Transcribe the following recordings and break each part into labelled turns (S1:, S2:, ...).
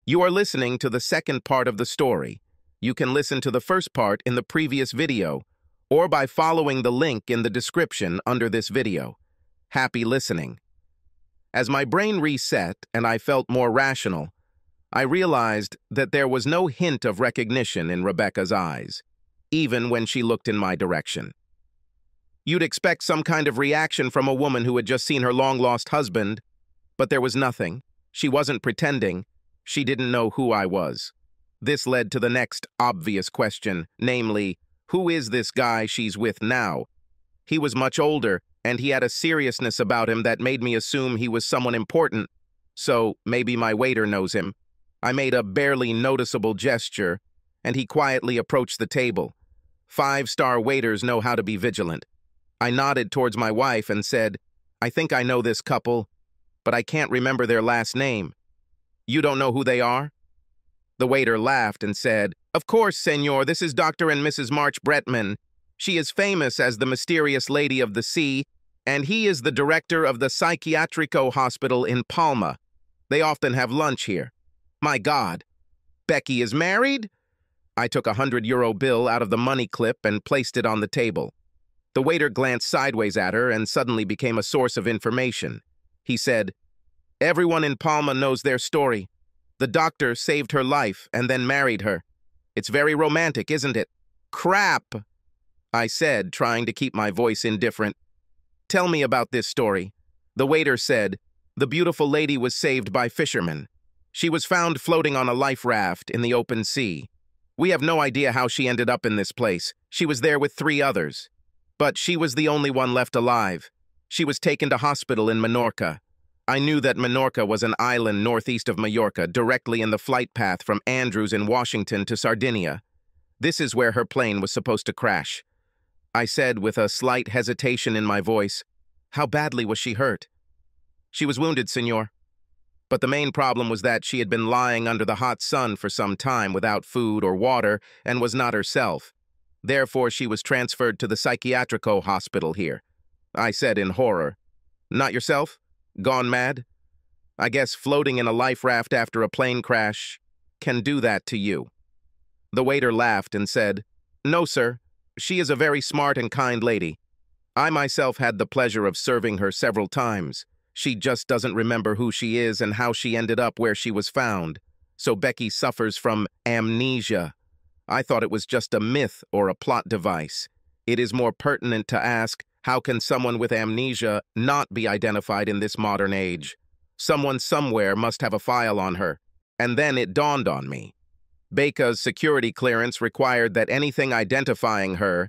S1: You are listening to the second part of the story. You can listen to the first part in the previous video, or by following the link in the description under this video. Happy listening. As my brain reset and I felt more rational, I realized that there was no hint of recognition in Rebecca's eyes, even when she looked in my direction. You'd expect some kind of reaction from a woman who had just seen her long-lost husband, but there was nothing. She wasn't pretending. She didn't know who I was. This led to the next obvious question, namely, who is this guy she's with now? He was much older, and he had a seriousness about him that made me assume he was someone important, so maybe my waiter knows him. I made a barely noticeable gesture, and he quietly approached the table. 5-star waiters know how to be vigilant. I nodded towards my wife and said, I think I know this couple, but I can't remember their last name. You don't know who they are? The waiter laughed and said, Of course, senor, this is Dr. and Mrs. March Bretman. She is famous as the mysterious Lady of the Sea, and he is the director of the Psychiatrico Hospital in Palma. They often have lunch here. My God, Becky is married? I took a €100 bill out of the money clip and placed it on the table. The waiter glanced sideways at her and suddenly became a source of information. He said, Everyone in Palma knows their story. The doctor saved her life and then married her. It's very romantic, isn't it? Crap, I said, trying to keep my voice indifferent. Tell me about this story. The waiter said, The beautiful lady was saved by fishermen. She was found floating on a life raft in the open sea. We have no idea how she ended up in this place. She was there with 3 others. But she was the only one left alive. She was taken to hospital in Menorca. I knew that Menorca was an island northeast of Majorca, directly in the flight path from Andrews in Washington to Sardinia. This is where her plane was supposed to crash. I said with a slight hesitation in my voice, How badly was she hurt? She was wounded, senor. But the main problem was that she had been lying under the hot sun for some time without food or water and was not herself. Therefore, she was transferred to the Psychiatrico Hospital here. I said in horror, Not yourself? Gone mad? I guess floating in a life raft after a plane crash can do that to you. The waiter laughed and said, No, sir. She is a very smart and kind lady. I myself had the pleasure of serving her several times. She just doesn't remember who she is and how she ended up where she was found. So Becky suffers from amnesia. I thought it was just a myth or a plot device. It is more pertinent to ask, how can someone with amnesia not be identified in this modern age? Someone somewhere must have a file on her. And then it dawned on me. Becca's security clearance required that anything identifying her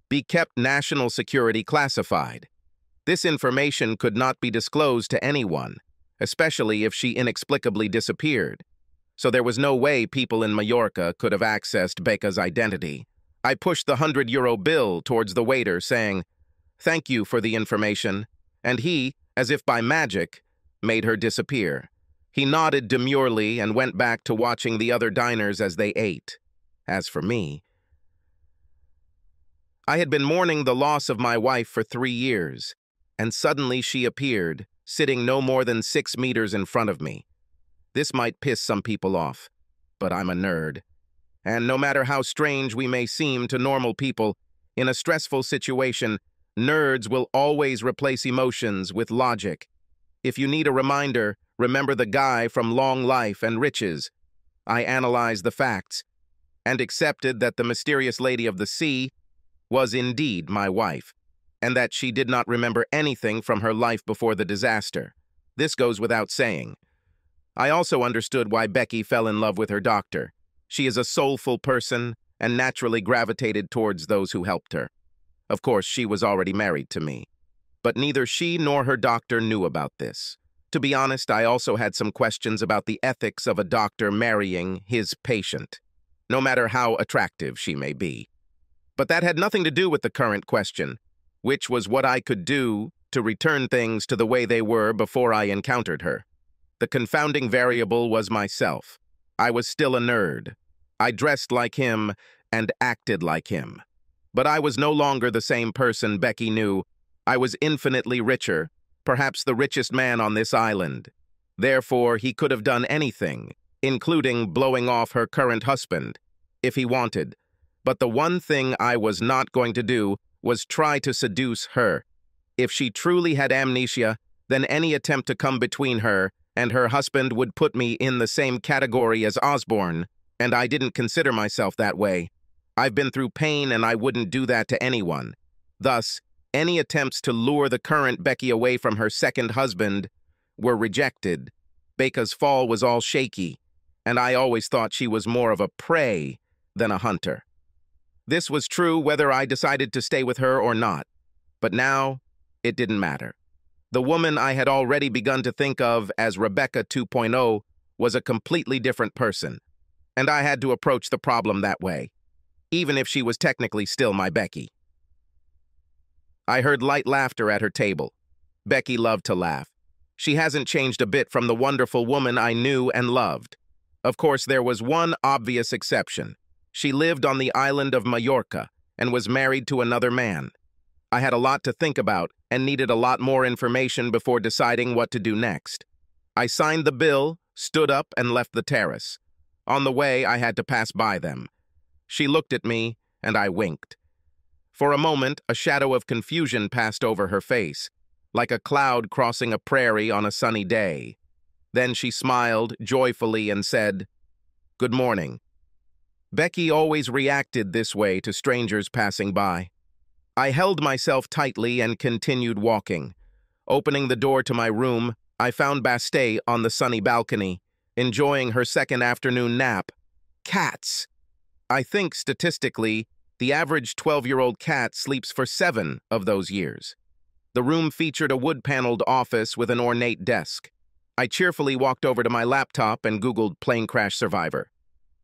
S1: be kept national security classified. This information could not be disclosed to anyone, especially if she inexplicably disappeared. So there was no way people in Majorca could have accessed Becca's identity. I pushed the €100 bill towards the waiter, saying, Thank you for the information, and he, as if by magic, made her disappear. He nodded demurely and went back to watching the other diners as they ate. As for me, I had been mourning the loss of my wife for 3 years, and suddenly she appeared, sitting no more than 6 meters in front of me. This might piss some people off, but I'm a nerd. And no matter how strange we may seem to normal people, in a stressful situation, nerds will always replace emotions with logic. If you need a reminder, remember the guy from Long Life and Riches. I analyzed the facts and accepted that the mysterious Lady of the Sea was indeed my wife, and that she did not remember anything from her life before the disaster. This goes without saying. I also understood why Becky fell in love with her doctor. She is a soulful person and naturally gravitated towards those who helped her. Of course, she was already married to me. But neither she nor her doctor knew about this. To be honest, I also had some questions about the ethics of a doctor marrying his patient, no matter how attractive she may be. But that had nothing to do with the current question, which was what I could do to return things to the way they were before I encountered her. The confounding variable was myself. I was still a nerd. I dressed like him and acted like him. But I was no longer the same person Becky knew. I was infinitely richer, perhaps the richest man on this island. Therefore, he could have done anything, including blowing off her current husband, if he wanted. But the one thing I was not going to do was try to seduce her. If she truly had amnesia, then any attempt to come between her and her husband would put me in the same category as Osborne, and I didn't consider myself that way. I've been through pain and I wouldn't do that to anyone. Thus, any attempts to lure the current Becky away from her second husband were rejected. Becca's fall was all shaky, and I always thought she was more of a prey than a hunter. This was true whether I decided to stay with her or not, but now it didn't matter. The woman I had already begun to think of as Rebecca 2.0 was a completely different person, and I had to approach the problem that way, even if she was technically still my Becky. I heard light laughter at her table. Becky loved to laugh. She hasn't changed a bit from the wonderful woman I knew and loved. Of course, there was one obvious exception. She lived on the island of Majorca and was married to another man. I had a lot to think about and needed a lot more information before deciding what to do next. I signed the bill, stood up, and left the terrace. On the way, I had to pass by them. She looked at me, and I winked. For a moment, a shadow of confusion passed over her face, like a cloud crossing a prairie on a sunny day. Then she smiled joyfully and said, "Good morning." Becky always reacted this way to strangers passing by. I held myself tightly and continued walking. Opening the door to my room, I found Bastille on the sunny balcony, enjoying her second afternoon nap. Cats! I think, statistically, the average 12-year-old cat sleeps for 7 of those years. The room featured a wood-paneled office with an ornate desk. I cheerfully walked over to my laptop and Googled plane crash survivor.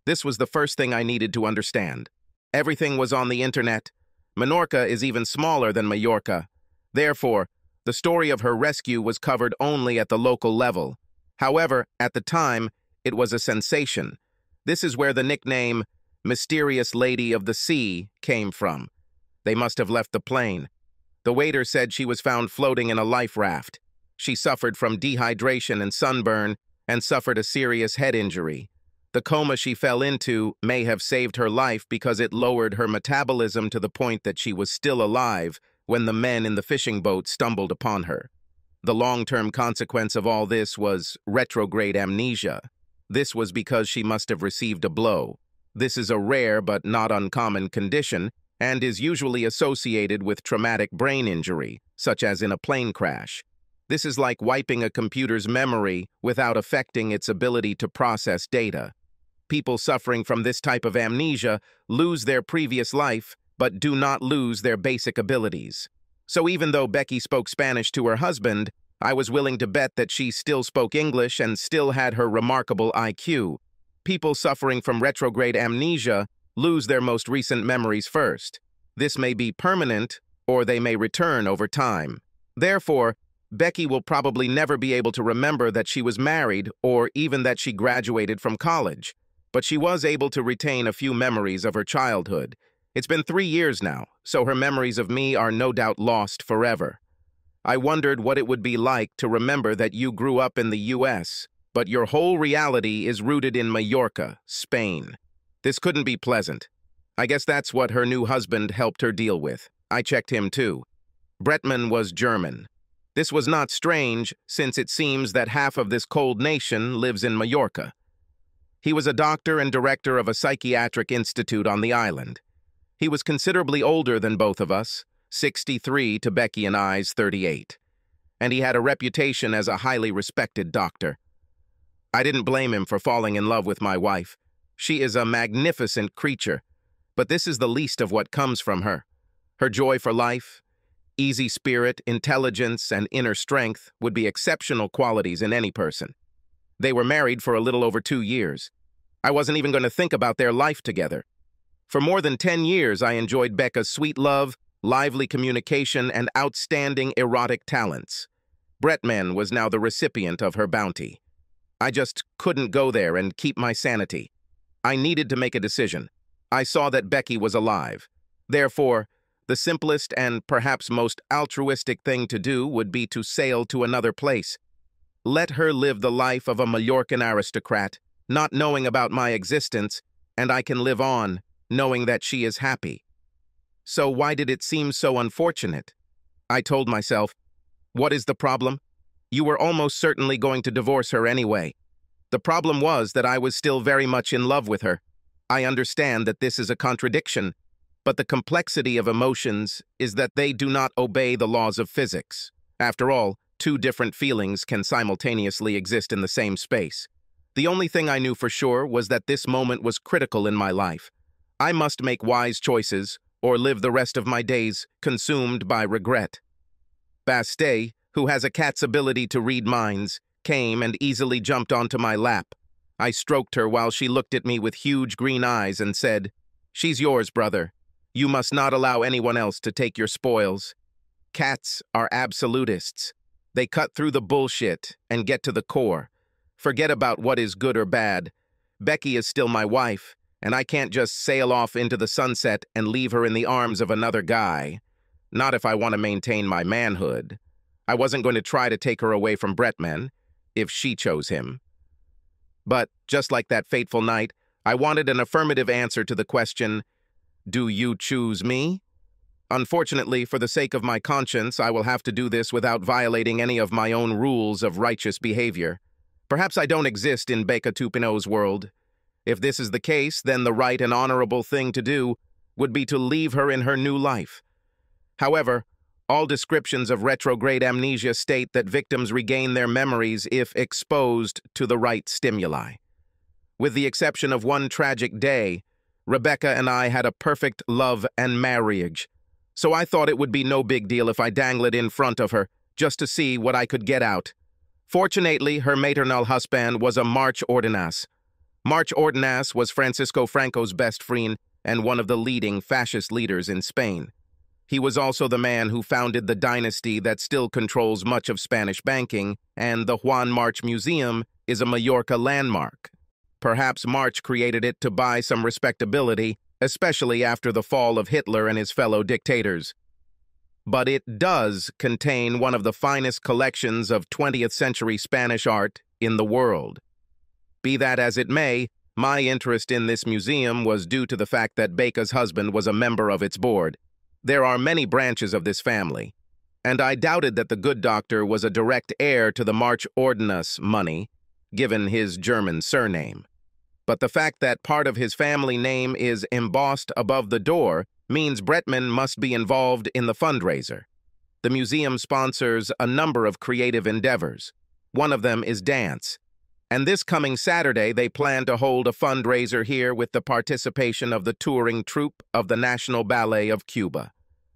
S1: This was the first thing I needed to understand. Everything was on the internet. Menorca is even smaller than Majorca. Therefore, the story of her rescue was covered only at the local level. However, at the time, it was a sensation. This is where the nickname Mysterious Lady of the Sea came from. They must have left the plane. The waiter said she was found floating in a life raft. She suffered from dehydration and sunburn and suffered a serious head injury. The coma she fell into may have saved her life because it lowered her metabolism to the point that she was still alive when the men in the fishing boat stumbled upon her. The long-term consequence of all this was retrograde amnesia. This was because she must have received a blow. This is a rare but not uncommon condition and is usually associated with traumatic brain injury, such as in a plane crash. This is like wiping a computer's memory without affecting its ability to process data. People suffering from this type of amnesia lose their previous life, but do not lose their basic abilities. So even though Becky spoke Spanish to her husband, I was willing to bet that she still spoke English and still had her remarkable IQ. People suffering from retrograde amnesia lose their most recent memories first. This may be permanent, or they may return over time. Therefore, Becky will probably never be able to remember that she was married or even that she graduated from college. But she was able to retain a few memories of her childhood. It's been 3 years now, so her memories of me are no doubt lost forever. I wondered what it would be like to remember that you grew up in the U.S., but your whole reality is rooted in Majorca, Spain. This couldn't be pleasant. I guess that's what her new husband helped her deal with. I checked him too. Bretman was German. This was not strange, since it seems that half of this cold nation lives in Majorca. He was a doctor and director of a psychiatric institute on the island. He was considerably older than both of us, 63 to Becky and I's 38. And he had a reputation as a highly respected doctor. I didn't blame him for falling in love with my wife. She is a magnificent creature, but this is the least of what comes from her. Her joy for life, easy spirit, intelligence, and inner strength would be exceptional qualities in any person. They were married for a little over 2 years. I wasn't even going to think about their life together. For more than 10 years, I enjoyed Becca's sweet love, lively communication, and outstanding erotic talents. Bretman was now the recipient of her bounty. I just couldn't go there and keep my sanity. I needed to make a decision. I saw that Becky was alive. Therefore, the simplest and perhaps most altruistic thing to do would be to sail to another place. Let her live the life of a Mallorcan aristocrat, not knowing about my existence, and I can live on, knowing that she is happy. So why did it seem so unfortunate? I told myself, what is the problem? You were almost certainly going to divorce her anyway. The problem was that I was still very much in love with her. I understand that this is a contradiction, but the complexity of emotions is that they do not obey the laws of physics. After all, two different feelings can simultaneously exist in the same space. The only thing I knew for sure was that this moment was critical in my life. I must make wise choices, or live the rest of my days consumed by regret. Bastille, who has a cat's ability to read minds, came and easily jumped onto my lap. I stroked her while she looked at me with huge green eyes and said, "She's yours, brother. You must not allow anyone else to take your spoils." Cats are absolutists. They cut through the bullshit and get to the core. Forget about what is good or bad. Becky is still my wife, and I can't just sail off into the sunset and leave her in the arms of another guy. Not if I want to maintain my manhood. I wasn't going to try to take her away from Bretman, if she chose him. But, just like that fateful night, I wanted an affirmative answer to the question, do you choose me? Unfortunately, for the sake of my conscience, I will have to do this without violating any of my own rules of righteous behavior. Perhaps I don't exist in Becky 2.0's world. If this is the case, then the right and honorable thing to do would be to leave her in her new life. However, all descriptions of retrograde amnesia state that victims regain their memories if exposed to the right stimuli. With the exception of one tragic day, Rebecca and I had a perfect love and marriage, so I thought it would be no big deal if I dangled it in front of her, just to see what I could get out. Fortunately, her maternal husband was a March Ordonez. March Ordonez was Francisco Franco's best friend and one of the leading fascist leaders in Spain. He was also the man who founded the dynasty that still controls much of Spanish banking, and the Juan March Museum is a Mallorca landmark. Perhaps March created it to buy some respectability, especially after the fall of Hitler and his fellow dictators. But it does contain one of the finest collections of 20th century Spanish art in the world. Be that as it may, my interest in this museum was due to the fact that Becca's husband was a member of its board. There are many branches of this family, and I doubted that the good doctor was a direct heir to the March Ordonez money, given his German surname. But the fact that part of his family name is embossed above the door means Bretman must be involved in the fundraiser. The museum sponsors a number of creative endeavors. One of them is dance. And this coming Saturday, they plan to hold a fundraiser here with the participation of the touring troupe of the National Ballet of Cuba.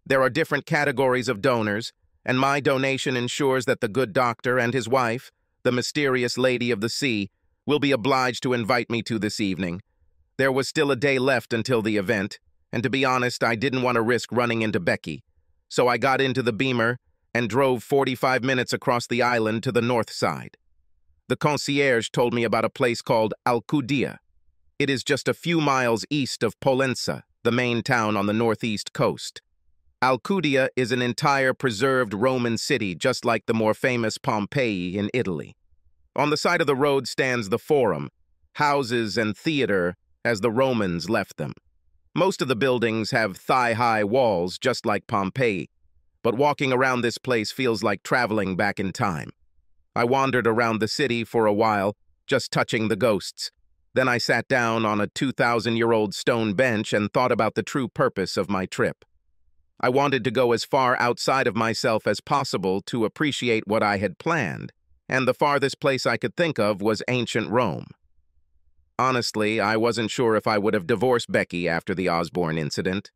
S1: There are different categories of donors, and my donation ensures that the good doctor and his wife, the mysterious lady of the sea, will be obliged to invite me to this evening. There was still a day left until the event, and to be honest, I didn't want to risk running into Becky. So I got into the Beamer and drove 45 minutes across the island to the north side. The concierge told me about a place called Alcudia. It is just a few miles east of Pollença, the main town on the northeast coast. Alcudia is an entire preserved Roman city, just like the more famous Pompeii in Italy. On the side of the road stands the Forum, houses and theater as the Romans left them. Most of the buildings have thigh-high walls, just like Pompeii, but walking around this place feels like traveling back in time. I wandered around the city for a while, just touching the ghosts. Then I sat down on a 2,000-year-old stone bench and thought about the true purpose of my trip. I wanted to go as far outside of myself as possible to appreciate what I had planned, and the farthest place I could think of was ancient Rome. Honestly, I wasn't sure if I would have divorced Becky after the Osborne incident.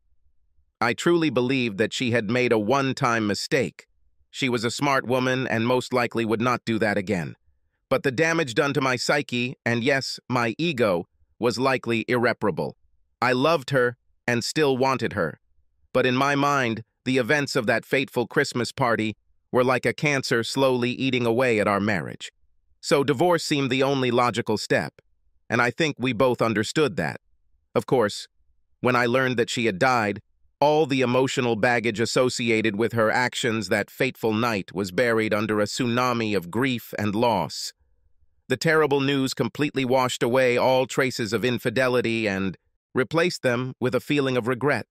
S1: I truly believed that she had made a one-time mistake. She was a smart woman and most likely would not do that again. But the damage done to my psyche, and yes, my ego, was likely irreparable. I loved her and still wanted her. But in my mind, the events of that fateful Christmas party were like a cancer slowly eating away at our marriage. So divorce seemed the only logical step, and I think we both understood that. Of course, when I learned that she had died, all the emotional baggage associated with her actions that fateful night was buried under a tsunami of grief and loss. The terrible news completely washed away all traces of infidelity and replaced them with a feeling of regret.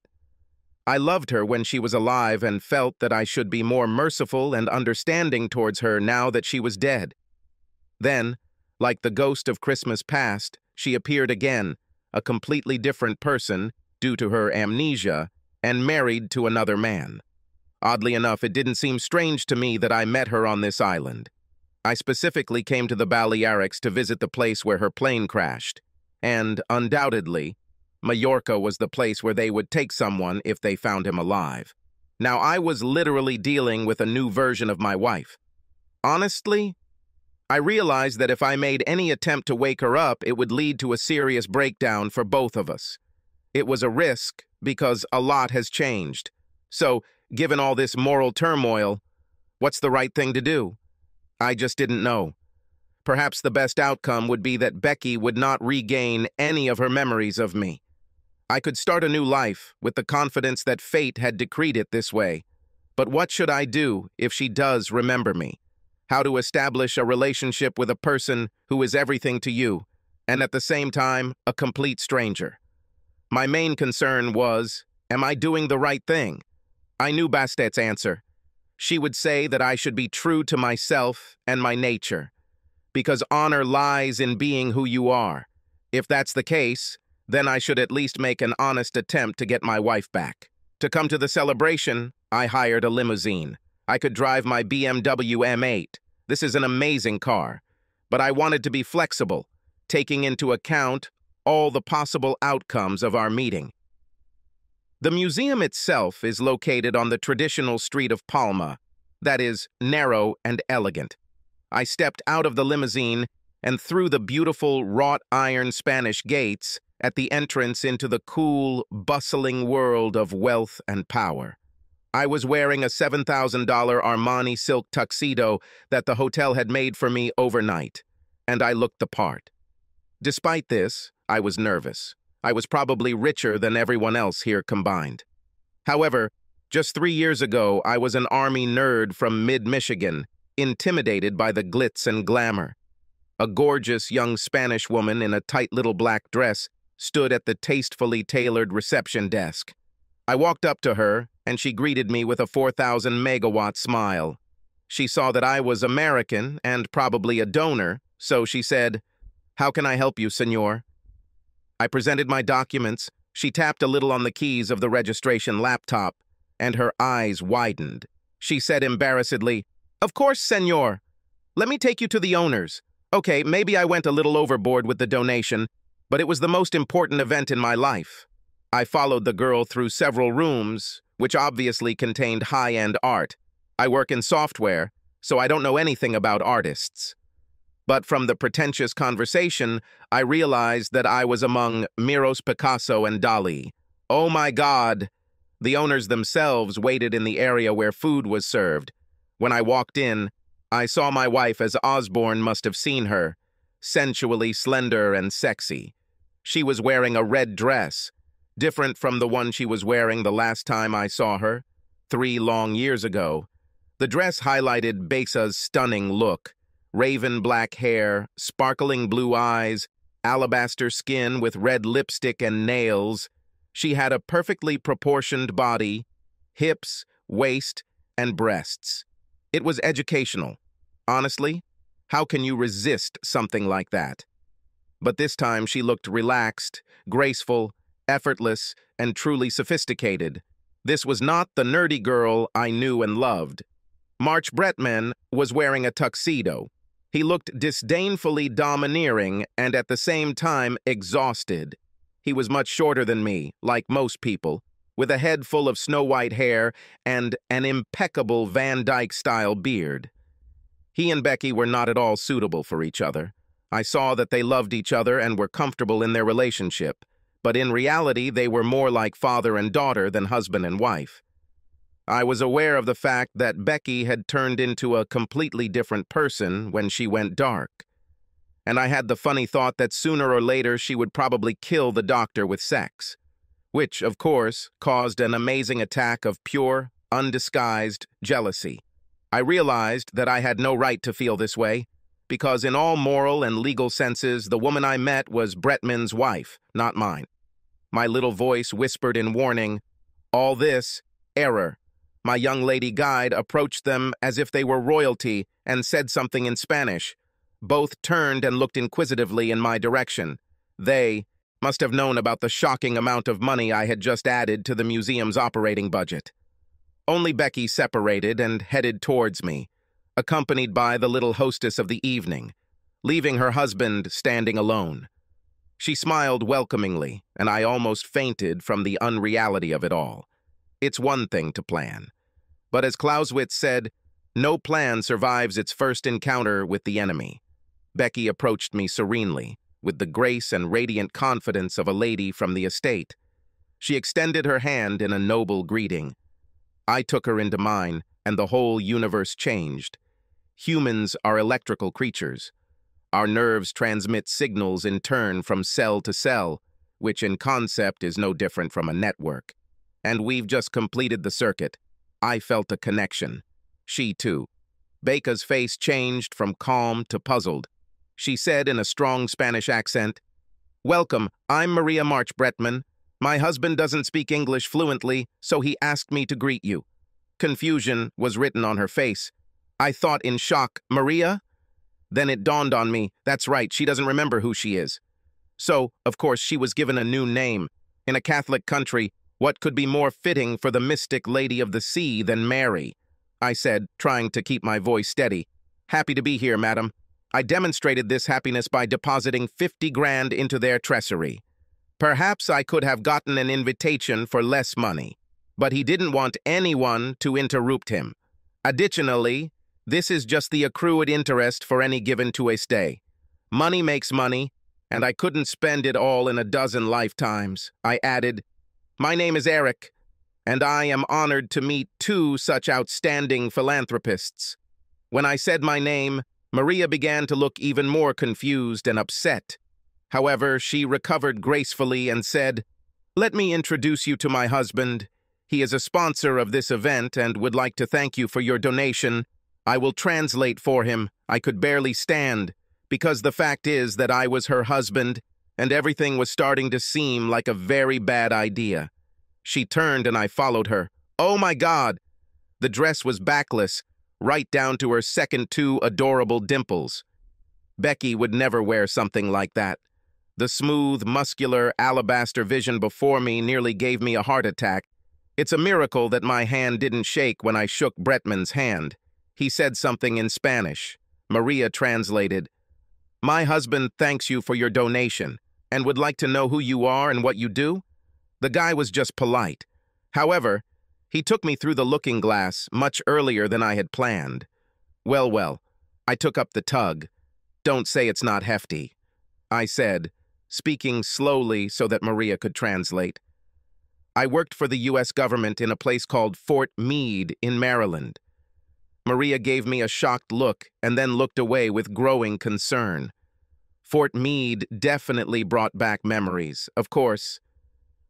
S1: I loved her when she was alive and felt that I should be more merciful and understanding towards her now that she was dead. Then, like the ghost of Christmas past, she appeared again, a completely different person due to her amnesia, and married to another man. Oddly enough, it didn't seem strange to me that I met her on this island. I specifically came to the Balearics to visit the place where her plane crashed, and, undoubtedly, Mallorca was the place where they would take someone if they found him alive. Now, I was literally dealing with a new version of my wife. Honestly, I realized that if I made any attempt to wake her up, it would lead to a serious breakdown for both of us. It was a risk because a lot has changed. So, given all this moral turmoil, what's the right thing to do? I just didn't know. Perhaps the best outcome would be that Becky would not regain any of her memories of me. I could start a new life with the confidence that fate had decreed it this way. But what should I do if she does remember me? How to establish a relationship with a person who is everything to you, and at the same time, a complete stranger? My main concern was, am I doing the right thing? I knew Bastet's answer. She would say that I should be true to myself and my nature, because honor lies in being who you are. If that's the case, then I should at least make an honest attempt to get my wife back. To come to the celebration, I hired a limousine. I could drive my BMW M8. This is an amazing car, but I wanted to be flexible, taking into account all the possible outcomes of our meeting. The museum itself is located on the traditional street of Palma, that is, narrow and elegant. I stepped out of the limousine and through the beautiful wrought iron Spanish gates at the entrance into the cool, bustling world of wealth and power. I was wearing a $7,000 Armani silk tuxedo that the hotel had made for me overnight, and I looked the part. Despite this, I was nervous. I was probably richer than everyone else here combined. However, just 3 years ago, I was an army nerd from mid-Michigan, intimidated by the glitz and glamour. A gorgeous young Spanish woman in a tight little black dress stood at the tastefully tailored reception desk. I walked up to her, and she greeted me with a 4,000 megawatt smile. She saw that I was American and probably a donor, so she said, "How can I help you, senor?" I presented my documents. She tapped a little on the keys of the registration laptop, and her eyes widened. She said embarrassedly, "Of course, senor. Let me take you to the owners. Okay, maybe I went a little overboard with the donation, but it was the most important event in my life." I followed the girl through several rooms, which obviously contained high-end art. I work in software, so I don't know anything about artists. But from the pretentious conversation, I realized that I was among Miros, Picasso, and Dali. Oh my God! The owners themselves waited in the area where food was served. When I walked in, I saw my wife as Osborne must have seen her, sensually slender and sexy. She was wearing a red dress, different from the one she was wearing the last time I saw her, 3 long years ago. The dress highlighted Besa's stunning look: raven black hair, sparkling blue eyes, alabaster skin with red lipstick and nails. She had a perfectly proportioned body, hips, waist, and breasts. It was educational. Honestly, how can you resist something like that? But this time she looked relaxed, graceful, effortless, and truly sophisticated. This was not the nerdy girl I knew and loved. March Bretman was wearing a tuxedo. He looked disdainfully domineering and at the same time exhausted. He was much shorter than me, like most people, with a head full of snow-white hair and an impeccable Van Dyke-style beard. He and Becky were not at all suitable for each other. I saw that they loved each other and were comfortable in their relationship, but in reality they were more like father and daughter than husband and wife. I was aware of the fact that Becky had turned into a completely different person when she went dark, and I had the funny thought that sooner or later she would probably kill the doctor with sex, which, of course, caused an amazing attack of pure, undisguised jealousy. I realized that I had no right to feel this way. because in all moral and legal senses, the woman I met was Bretman's wife, not mine. My little voice whispered in warning, "All this, error." My young lady guide approached them as if they were royalty and said something in Spanish. Both turned and looked inquisitively in my direction. They must have known about the shocking amount of money I had just added to the museum's operating budget. Only Becky separated and headed towards me, accompanied by the little hostess of the evening, leaving her husband standing alone. She smiled welcomingly, and I almost fainted from the unreality of it all. It's one thing to plan. But as Clausewitz said, no plan survives its first encounter with the enemy. Becky approached me serenely, with the grace and radiant confidence of a lady from the estate. She extended her hand in a noble greeting. I took her into mine, and the whole universe changed. Humans are electrical creatures. Our nerves transmit signals in turn from cell to cell, which in concept is no different from a network. And we've just completed the circuit. I felt a connection. She too. Becca's face changed from calm to puzzled. She said in a strong Spanish accent, "Welcome, I'm Maria March Bretman. My husband doesn't speak English fluently, so he asked me to greet you." Confusion was written on her face. I thought in shock, "Maria?" Then it dawned on me, that's right, she doesn't remember who she is. So, of course, she was given a new name. In a Catholic country, what could be more fitting for the mystic Lady of the Sea than Mary? I said, trying to keep my voice steady. "Happy to be here, madam. I demonstrated this happiness by depositing 50 grand into their treasury. Perhaps I could have gotten an invitation for less money, but he didn't want anyone to interrupt him. Additionally, this is just the accrued interest for any given to a stay. Money makes money, and I couldn't spend it all in a dozen lifetimes." I added, "My name is Eric, and I am honored to meet two such outstanding philanthropists." When I said my name, Maria began to look even more confused and upset. However, she recovered gracefully and said, "Let me introduce you to my husband. He is a sponsor of this event and would like to thank you for your donation. I will translate for him. I could barely stand, because the fact is that I was her husband, and everything was starting to seem like a very bad idea." She turned and I followed her. Oh my God! The dress was backless, right down to her second two adorable dimples. Becky would never wear something like that. The smooth, muscular, alabaster vision before me nearly gave me a heart attack. It's a miracle that my hand didn't shake when I shook Bretman's hand. He said something in Spanish. Maria translated, "My husband thanks you for your donation and would like to know who you are and what you do." The guy was just polite. However, he took me through the looking glass much earlier than I had planned. Well, I took up the tug. "Don't say it's not hefty," I said, speaking slowly so that Maria could translate. "I worked for the U.S. government in a place called Fort Meade in Maryland." Maria gave me a shocked look and then looked away with growing concern. Fort Meade definitely brought back memories, of course.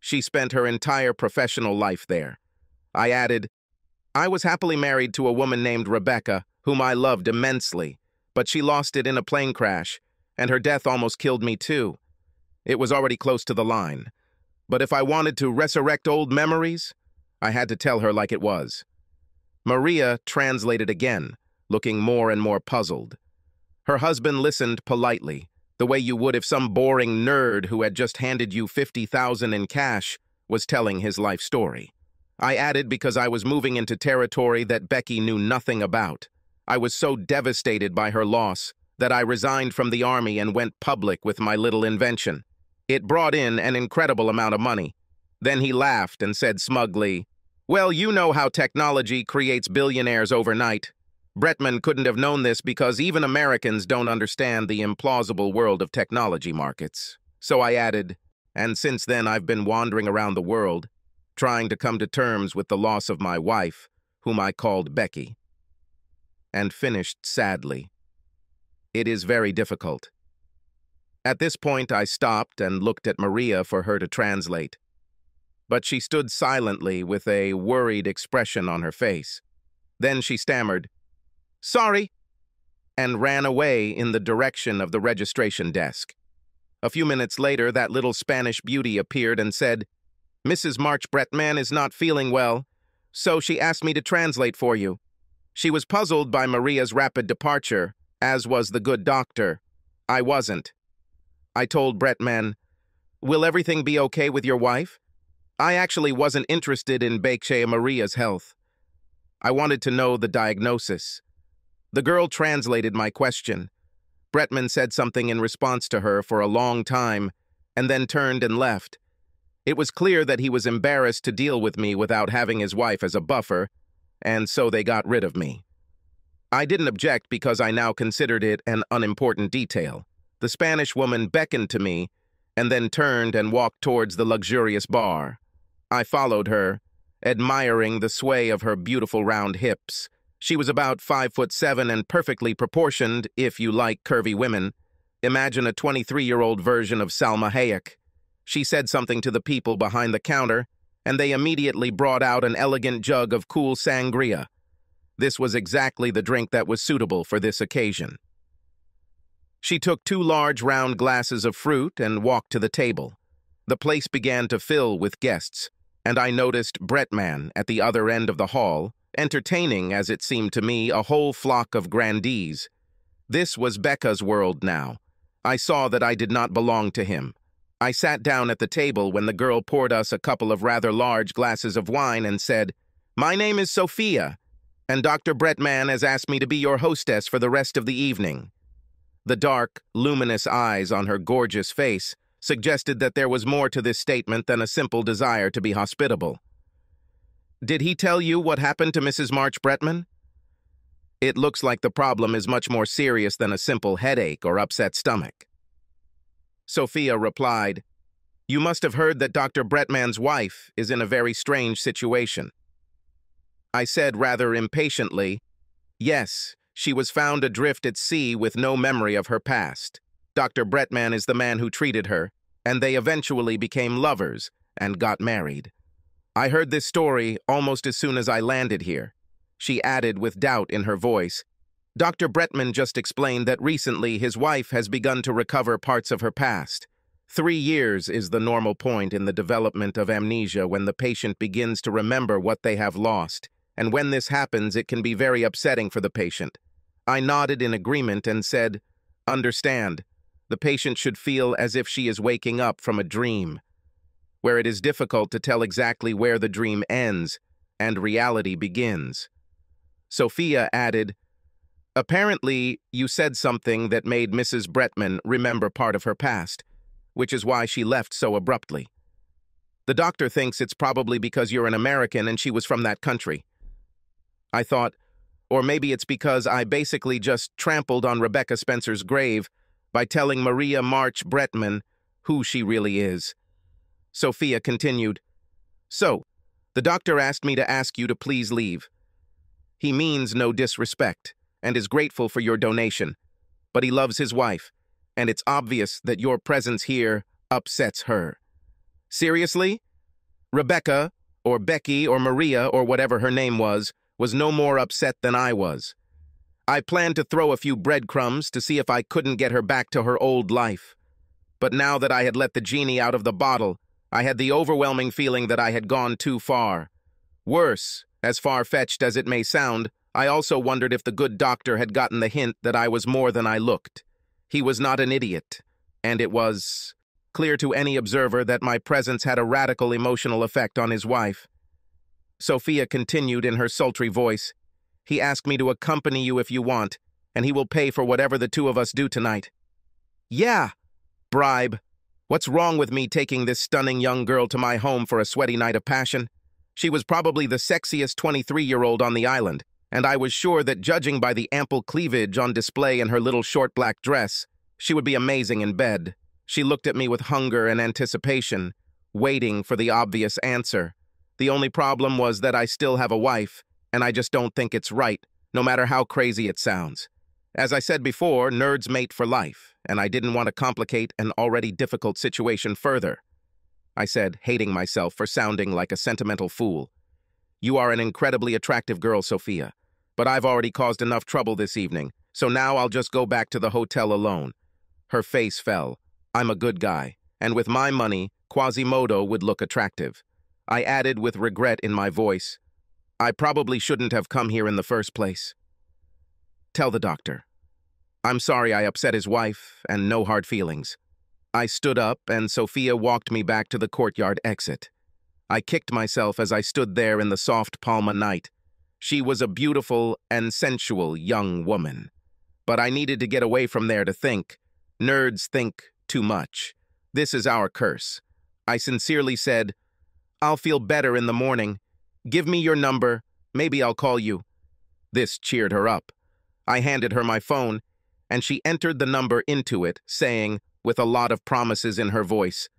S1: She spent her entire professional life there. I added, "I was happily married to a woman named Rebecca, whom I loved immensely, but she lost it in a plane crash, and her death almost killed me too. It was already close to the line. But if I wanted to resurrect old memories, I had to tell her like it was." Maria translated again, looking more and more puzzled. Her husband listened politely, the way you would if some boring nerd who had just handed you $50,000 in cash was telling his life story. I added because I was moving into territory that Becky knew nothing about. I was so devastated by her loss that I resigned from the army and went public with my little invention. It brought in an incredible amount of money. Then he laughed and said smugly, "Well, you know how technology creates billionaires overnight. Bretman couldn't have known this because even Americans don't understand the implausible world of technology markets." So I added, "And since then I've been wandering around the world, trying to come to terms with the loss of my wife, whom I called Becky." And finished sadly, "It is very difficult." At this point, I stopped and looked at Maria for her to translate. But she stood silently with a worried expression on her face. Then she stammered, "Sorry," and ran away in the direction of the registration desk. A few minutes later, that little Spanish beauty appeared and said, "Mrs. March Bretman is not feeling well, so she asked me to translate for you." She was puzzled by Maria's rapid departure, as was the good doctor. I wasn't. I told Bretman, "Will everything be okay with your wife?" I actually wasn't interested in Becky Maria's health. I wanted to know the diagnosis. The girl translated my question. Bretman said something in response to her for a long time, and then turned and left. It was clear that he was embarrassed to deal with me without having his wife as a buffer, and so they got rid of me. I didn't object because I now considered it an unimportant detail. The Spanish woman beckoned to me, and then turned and walked towards the luxurious bar. I followed her, admiring the sway of her beautiful round hips. She was about 5'7" and perfectly proportioned, if you like curvy women. Imagine a 23-year-old version of Salma Hayek. She said something to the people behind the counter, and they immediately brought out an elegant jug of cool sangria. This was exactly the drink that was suitable for this occasion. She took 2 large round glasses of fruit and walked to the table. The place began to fill with guests, and I noticed Bretman at the other end of the hall, entertaining, as it seemed to me, a whole flock of grandees. This was Becca's world now. I saw that I did not belong to him. I sat down at the table when the girl poured us a couple of rather large glasses of wine and said, "My name is Sophia, and Dr. Bretman has asked me to be your hostess for the rest of the evening." The dark, luminous eyes on her gorgeous face suggested that there was more to this statement than a simple desire to be hospitable. "Did he tell you what happened to Mrs. March Bretman?" "It looks like the problem is much more serious than a simple headache or upset stomach." Sophia replied, "You must have heard that Dr. Bretman's wife is in a very strange situation." I said rather impatiently, "Yes, she was found adrift at sea with no memory of her past. Dr. Bretman is the man who treated her, and they eventually became lovers and got married. I heard this story almost as soon as I landed here." She added with doubt in her voice, "Dr. Bretman just explained that recently his wife has begun to recover parts of her past. 3 years is the normal point in the development of amnesia when the patient begins to remember what they have lost, and when this happens it can be very upsetting for the patient." I nodded in agreement and said, "Understand, the patient should feel as if she is waking up from a dream, where it is difficult to tell exactly where the dream ends and reality begins." Sophia added, "Apparently, you said something that made Mrs. Bretman remember part of her past, which is why she left so abruptly. The doctor thinks it's probably because you're an American and she was from that country." I thought, or maybe it's because I basically just trampled on Rebecca Spencer's grave by telling Maria March Bretman who she really is. Sophia continued, "So, the doctor asked me to ask you to please leave. He means no disrespect and is grateful for your donation, but he loves his wife, and it's obvious that your presence here upsets her." Seriously? Rebecca, or Becky, or Maria, or whatever her name was no more upset than I was. I planned to throw a few breadcrumbs to see if I couldn't get her back to her old life. But now that I had let the genie out of the bottle, I had the overwhelming feeling that I had gone too far. Worse, as far-fetched as it may sound, I also wondered if the good doctor had gotten the hint that I was more than I looked. He was not an idiot, and it was clear to any observer that my presence had a radical emotional effect on his wife. Sophia continued in her sultry voice, "He asked me to accompany you if you want, and he will pay for whatever the 2 of us do tonight." "Yeah, bribe. What's wrong with me taking this stunning young girl to my home for a sweaty night of passion? She was probably the sexiest 23-year-old on the island, and I was sure that judging by the ample cleavage on display in her little short black dress, she would be amazing in bed." She looked at me with hunger and anticipation, waiting for the obvious answer. The only problem was that I still have a wife, and I just don't think it's right, no matter how crazy it sounds. As I said before, nerds mate for life, and I didn't want to complicate an already difficult situation further. I said, hating myself for sounding like a sentimental fool. "You are an incredibly attractive girl, Sophia, but I've already caused enough trouble this evening, So now I'll just go back to the hotel alone. Her face fell. I'm a good guy, and with my money, Quasimodo would look attractive. I added with regret in my voice, I probably shouldn't have come here in the first place. Tell the doctor. I'm sorry I upset his wife, and no hard feelings. I stood up, and Sophia walked me back to the courtyard exit. I kicked myself as I stood there in the soft Palma night. She was a beautiful and sensual young woman. But I needed to get away from there to think. Nerds think too much. This is our curse. I sincerely said, I'll feel better in the morning. Give me your number. Maybe I'll call you. This cheered her up. I handed her my phone, and she entered the number into it, saying, with a lot of promises in her voice,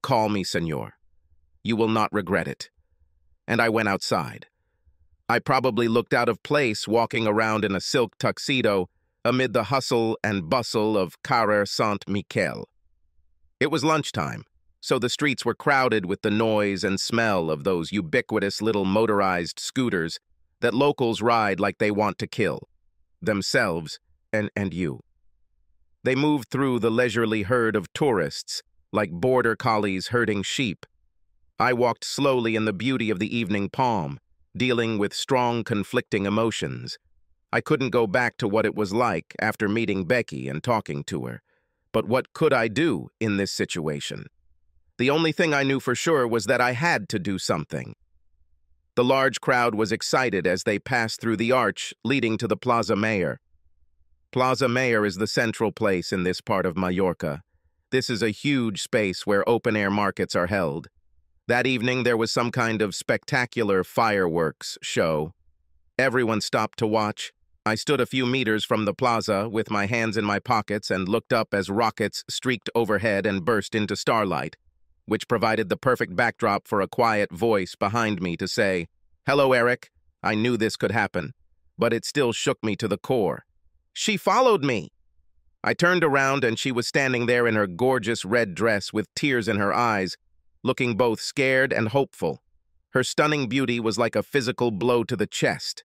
S1: Call me, senor. You will not regret it. And I went outside. I probably looked out of place walking around in a silk tuxedo amid the hustle and bustle of Carrer Saint-Michel. It was lunchtime, so the streets were crowded with the noise and smell of those ubiquitous little motorized scooters that locals ride like they want to kill themselves and you. They moved through the leisurely herd of tourists like border collies herding sheep. I walked slowly in the beauty of the evening palm, dealing with strong conflicting emotions. I couldn't go back to what it was like after meeting Becky and talking to her. But what could I do in this situation? The only thing I knew for sure was that I had to do something. The large crowd was excited as they passed through the arch leading to the Plaza Mayor. Plaza Mayor is the central place in this part of Mallorca. This is a huge space where open-air markets are held. That evening there was some kind of spectacular fireworks show. Everyone stopped to watch. I stood a few meters from the plaza with my hands in my pockets and looked up as rockets streaked overhead and burst into starlight, which provided the perfect backdrop for a quiet voice behind me to say, Hello, Eric. I knew this could happen, but it still shook me to the core. She followed me. I turned around and she was standing there in her gorgeous red dress with tears in her eyes, looking both scared and hopeful. Her stunning beauty was like a physical blow to the chest.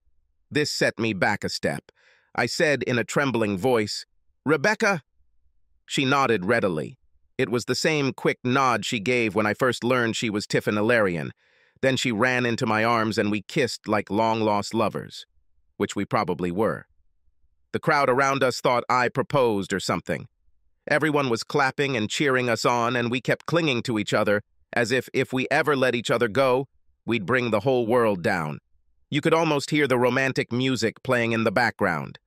S1: This set me back a step. I said in a trembling voice, Rebecca! She nodded readily. It was the same quick nod she gave when I first learned she was Tiffinalarian. Then she ran into my arms and we kissed like long-lost lovers, which we probably were. The crowd around us thought I proposed or something. Everyone was clapping and cheering us on, and we kept clinging to each other as if we ever let each other go, we'd bring the whole world down. You could almost hear the romantic music playing in the background.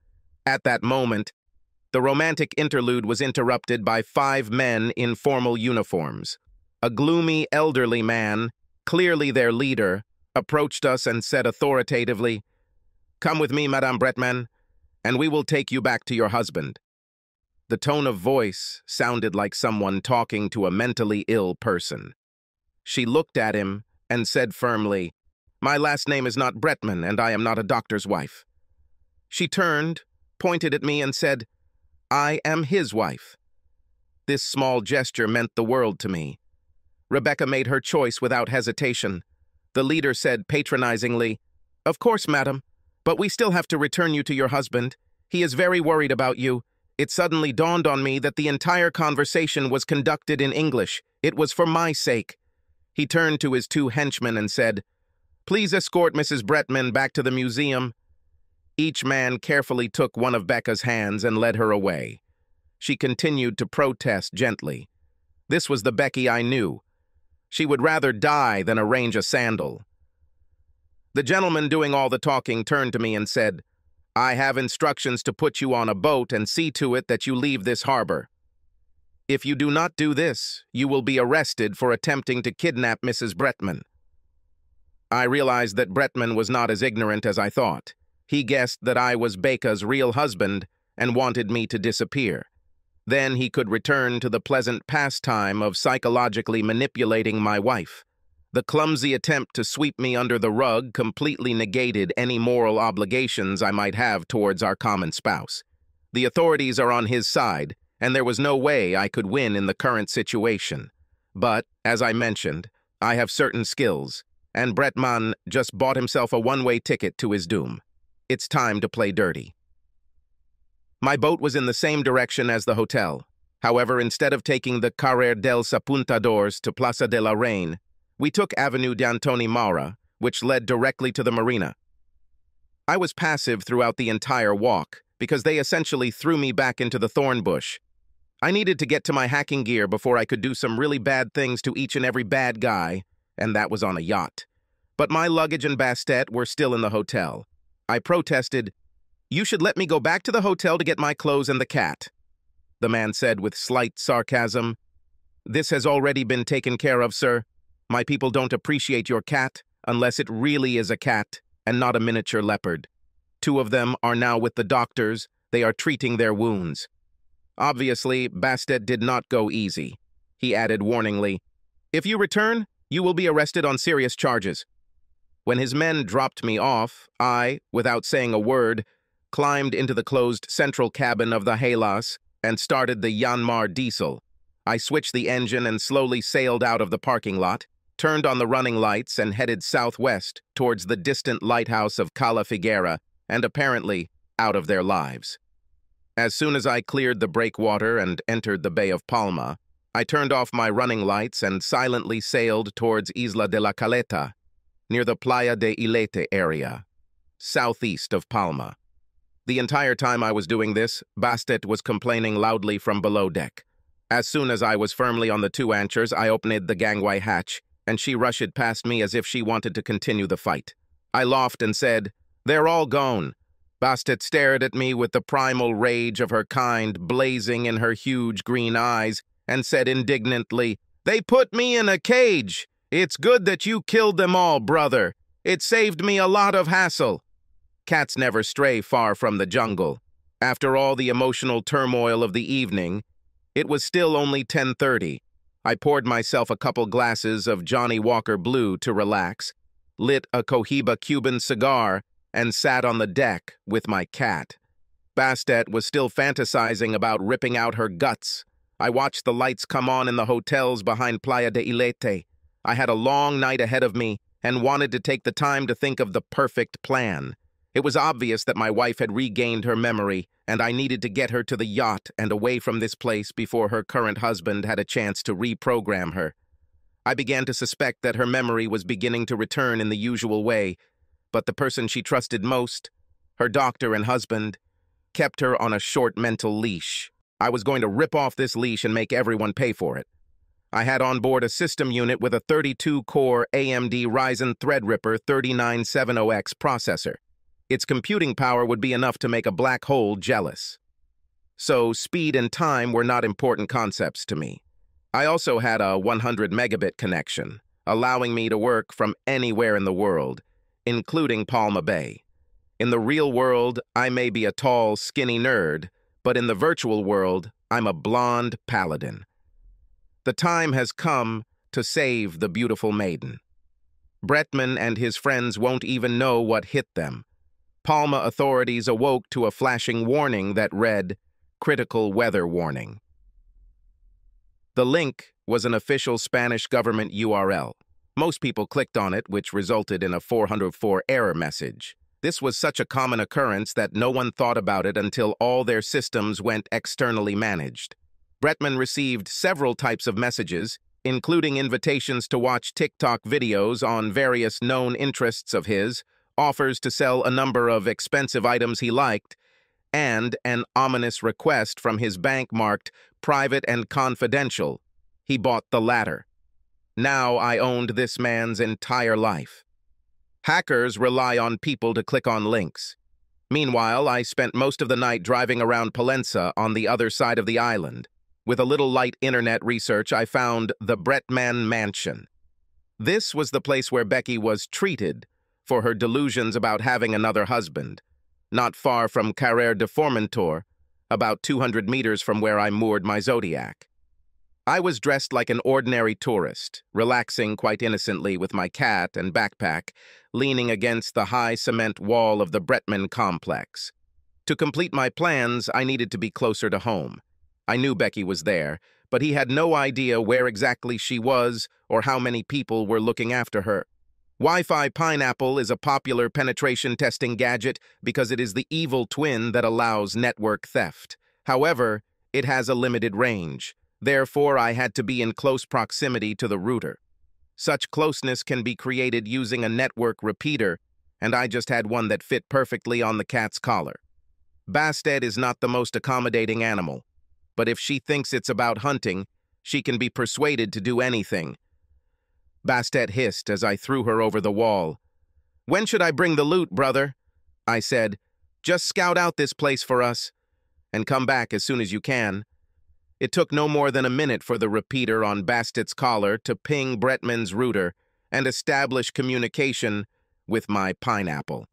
S1: At that moment, the romantic interlude was interrupted by 5 men in formal uniforms. A gloomy, elderly man, clearly their leader, approached us and said authoritatively, Come with me, Madame Bretman, and we will take you back to your husband. The tone of voice sounded like someone talking to a mentally ill person. She looked at him and said firmly, My last name is not Bretman, and I am not a doctor's wife. She turned, pointed at me, and said, I am his wife. This small gesture meant the world to me. Rebecca made her choice without hesitation. The leader said patronizingly, Of course, madam, but we still have to return you to your husband. He is very worried about you. It suddenly dawned on me that the entire conversation was conducted in English. It was for my sake. He turned to his 2 henchmen and said, Please escort Mrs. Bretman back to the museum. Each man carefully took one of Becca's hands and led her away. She continued to protest gently. This was the Becky I knew. She would rather die than arrange a sandal. The gentleman doing all the talking turned to me and said, I have instructions to put you on a boat and see to it that you leave this harbor. If you do not do this, you will be arrested for attempting to kidnap Mrs. Bretman. I realized that Bretman was not as ignorant as I thought. He guessed that I was Becca's real husband and wanted me to disappear. Then he could return to the pleasant pastime of psychologically manipulating my wife. The clumsy attempt to sweep me under the rug completely negated any moral obligations I might have towards our common spouse. The authorities are on his side, and there was no way I could win in the current situation. But, as I mentioned, I have certain skills, and Bretman just bought himself a one-way ticket to his doom. It's time to play dirty. My boat was in the same direction as the hotel. However, instead of taking the Carrer dels Apuntadors to Plaza de la Reine, we took Avenue d'Antoni Maura, which led directly to the marina. I was passive throughout the entire walk, because they essentially threw me back into the thorn bush. I needed to get to my hacking gear before I could do some really bad things to each and every bad guy, and that was on a yacht. But my luggage and Bastet were still in the hotel. I protested, "You should let me go back to the hotel to get my clothes and the cat." The man said with slight sarcasm, "This has already been taken care of, sir. My people don't appreciate your cat unless it really is a cat and not a miniature leopard. 2 of them are now with the doctors. They are treating their wounds." Obviously, Bastet did not go easy. He added warningly, "If you return, you will be arrested on serious charges." When his men dropped me off, I, without saying a word, climbed into the closed central cabin of the Yachthilas and started the Yanmar diesel. I switched the engine and slowly sailed out of the parking lot, turned on the running lights and headed southwest towards the distant lighthouse of Cala Figuera and apparently out of their lives. As soon as I cleared the breakwater and entered the Bay of Palma, I turned off my running lights and silently sailed towards Isla de la Caleta, near the Playa de Ilete area, southeast of Palma. The entire time I was doing this, Bastet was complaining loudly from below deck. As soon as I was firmly on the 2 anchors, I opened the gangway hatch, and she rushed past me as if she wanted to continue the fight. I laughed and said, "They're all gone." Bastet stared at me with the primal rage of her kind blazing in her huge green eyes and said indignantly, "They put me in a cage. It's good that you killed them all, brother. It saved me a lot of hassle." Cats never stray far from the jungle. After all the emotional turmoil of the evening, it was still only 10:30. I poured myself a couple glasses of Johnny Walker Blue to relax, lit a Cohiba Cuban cigar, and sat on the deck with my cat. Bastet was still fantasizing about ripping out her guts. I watched the lights come on in the hotels behind Playa de Ilete. I had a long night ahead of me and wanted to take the time to think of the perfect plan. It was obvious that my wife had regained her memory, and I needed to get her to the yacht and away from this place before her current husband had a chance to reprogram her. I began to suspect that her memory was beginning to return in the usual way, but the person she trusted most, her doctor and husband, kept her on a short mental leash. I was going to rip off this leash and make everyone pay for it. I had on board a system unit with a 32-core AMD Ryzen Threadripper 3970X processor. Its computing power would be enough to make a black hole jealous. So speed and time were not important concepts to me. I also had a 100 megabit connection, allowing me to work from anywhere in the world, including Palma Bay. In the real world, I may be a tall, skinny nerd, but in the virtual world, I'm a blonde paladin. The time has come to save the beautiful maiden. Bretman and his friends won't even know what hit them. Palma authorities awoke to a flashing warning that read, "Critical weather warning." The link was an official Spanish government URL. Most people clicked on it, which resulted in a 404 error message. This was such a common occurrence that no one thought about it until all their systems went externally managed. Bretman received several types of messages, including invitations to watch TikTok videos on various known interests of his, offers to sell a number of expensive items he liked, and an ominous request from his bank marked private and confidential. He bought the latter. Now I owned this man's entire life. Hackers rely on people to click on links. Meanwhile, I spent most of the night driving around Palencia on the other side of the island. With a little light internet research, I found the Bretman Mansion. This was the place where Becky was treated for her delusions about having another husband, not far from Carrer de Formentor, about 200 meters from where I moored my Zodiac. I was dressed like an ordinary tourist, relaxing quite innocently with my cat and backpack, leaning against the high cement wall of the Bretman complex. To complete my plans, I needed to be closer to home. I knew Becky was there, but he had no idea where exactly she was or how many people were looking after her. Wi-Fi Pineapple is a popular penetration testing gadget because it is the evil twin that allows network theft. However, it has a limited range. Therefore, I had to be in close proximity to the router. Such closeness can be created using a network repeater, and I just had one that fit perfectly on the cat's collar. Bastet is not the most accommodating animal, but if she thinks it's about hunting, she can be persuaded to do anything. Bastet hissed as I threw her over the wall. "When should I bring the loot, brother?" I said. "Just scout out this place for us, and come back as soon as you can." It took no more than a minute for the repeater on Bastet's collar to ping Bretman's router and establish communication with my pineapple.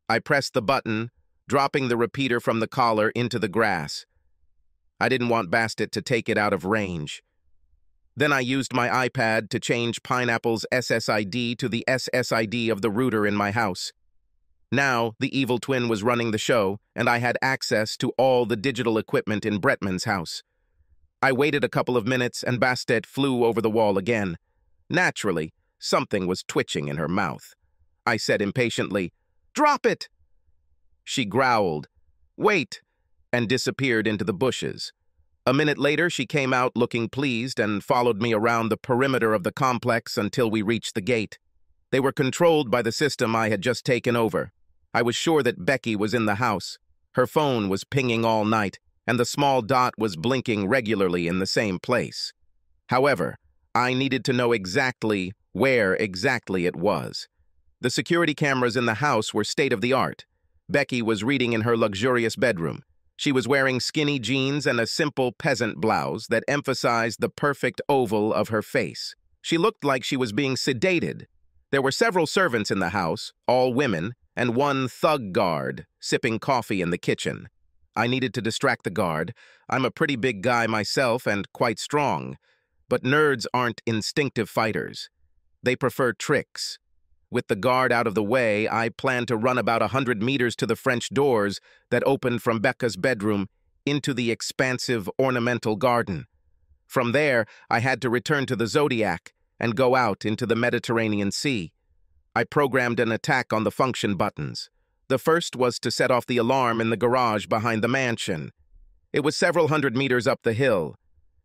S1: I pressed the button, dropping the repeater from the collar into the grass. I didn't want Bastet to take it out of range. Then I used my iPad to change Pineapple's SSID to the SSID of the router in my house. Now, the evil twin was running the show, and I had access to all the digital equipment in Bretman's house. I waited a couple of minutes, and Bastet flew over the wall again. Naturally, something was twitching in her mouth. I said impatiently, "Drop it!" She growled, "Wait," and disappeared into the bushes. A minute later, she came out looking pleased and followed me around the perimeter of the complex until we reached the gate. They were controlled by the system I had just taken over. I was sure that Becky was in the house. Her phone was pinging all night, and the small dot was blinking regularly in the same place. However, I needed to know exactly where exactly it was. The security cameras in the house were state-of-the-art. Becky was reading in her luxurious bedroom. She was wearing skinny jeans and a simple peasant blouse that emphasized the perfect oval of her face. She looked like she was being sedated. There were several servants in the house, all women, and one thug guard sipping coffee in the kitchen. I needed to distract the guard. I'm a pretty big guy myself and quite strong, but nerds aren't instinctive fighters. They prefer tricks. With the guard out of the way, I planned to run about 100 meters to the French doors that opened from Becca's bedroom into the expansive ornamental garden. From there, I had to return to the Zodiac and go out into the Mediterranean Sea. I programmed an attack on the function buttons. The first was to set off the alarm in the garage behind the mansion. It was several hundred meters up the hill.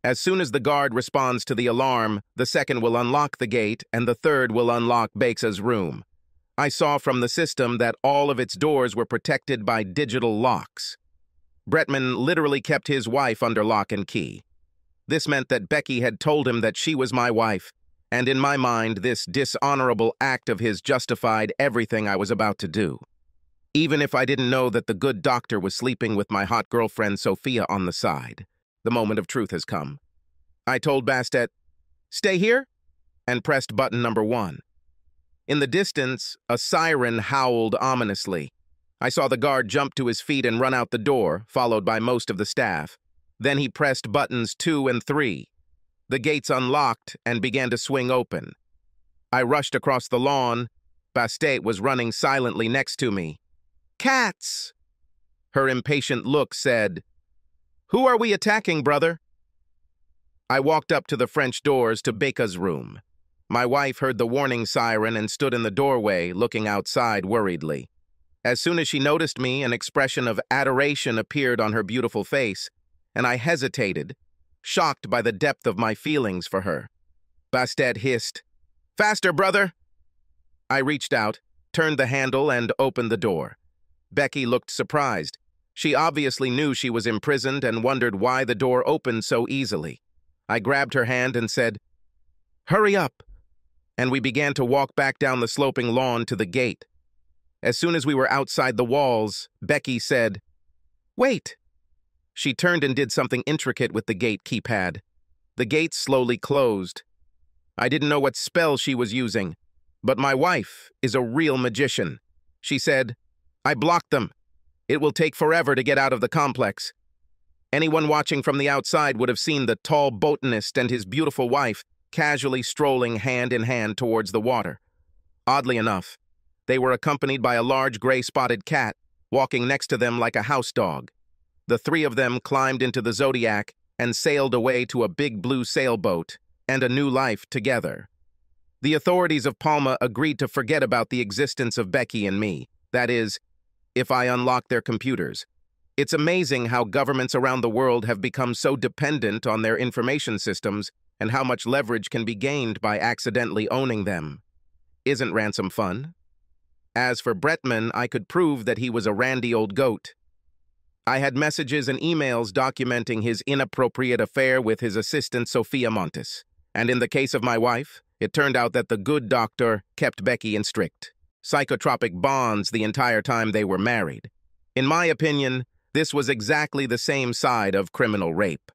S1: As soon as the guard responds to the alarm, the second will unlock the gate, and the third will unlock Beca's room. I saw from the system that all of its doors were protected by digital locks. Bretman literally kept his wife under lock and key. This meant that Becky had told him that she was my wife, and in my mind, this dishonorable act of his justified everything I was about to do. Even if I didn't know that the good doctor was sleeping with my hot girlfriend Sophia on the side. The moment of truth has come. I told Bastet, "Stay here," and pressed button number 1. In the distance, a siren howled ominously. I saw the guard jump to his feet and run out the door, followed by most of the staff. Then he pressed buttons 2 and 3. The gates unlocked and began to swing open. I rushed across the lawn. Bastet was running silently next to me. "Cats!" Her impatient look said, "Who are we attacking, brother?" I walked up to the French doors to Beca's room. My wife heard the warning siren and stood in the doorway, looking outside worriedly. As soon as she noticed me, an expression of adoration appeared on her beautiful face, and I hesitated, shocked by the depth of my feelings for her. Bastet hissed, "Faster, brother!" I reached out, turned the handle, and opened the door. Becky looked surprised. She obviously knew she was imprisoned and wondered why the door opened so easily. I grabbed her hand and said, "Hurry up," and we began to walk back down the sloping lawn to the gate. As soon as we were outside the walls, Becky said, "Wait." She turned and did something intricate with the gate keypad. The gate slowly closed. I didn't know what spell she was using, but my wife is a real magician. She said, "I blocked them. It will take forever to get out of the complex." Anyone watching from the outside would have seen the tall botanist and his beautiful wife casually strolling hand in hand towards the water. Oddly enough, they were accompanied by a large gray-spotted cat walking next to them like a house dog. The three of them climbed into the Zodiac and sailed away to a big blue sailboat and a new life together. The authorities of Palma agreed to forget about the existence of Becky and me. That is, if I unlock their computers. It's amazing how governments around the world have become so dependent on their information systems and how much leverage can be gained by accidentally owning them. Isn't ransom fun? As for Bretman, I could prove that he was a randy old goat. I had messages and emails documenting his inappropriate affair with his assistant Sophia Montes. And in the case of my wife, it turned out that the good doctor kept Becky in strict psychotropic bonds the entire time they were married. In my opinion, this was exactly the same side of criminal rape.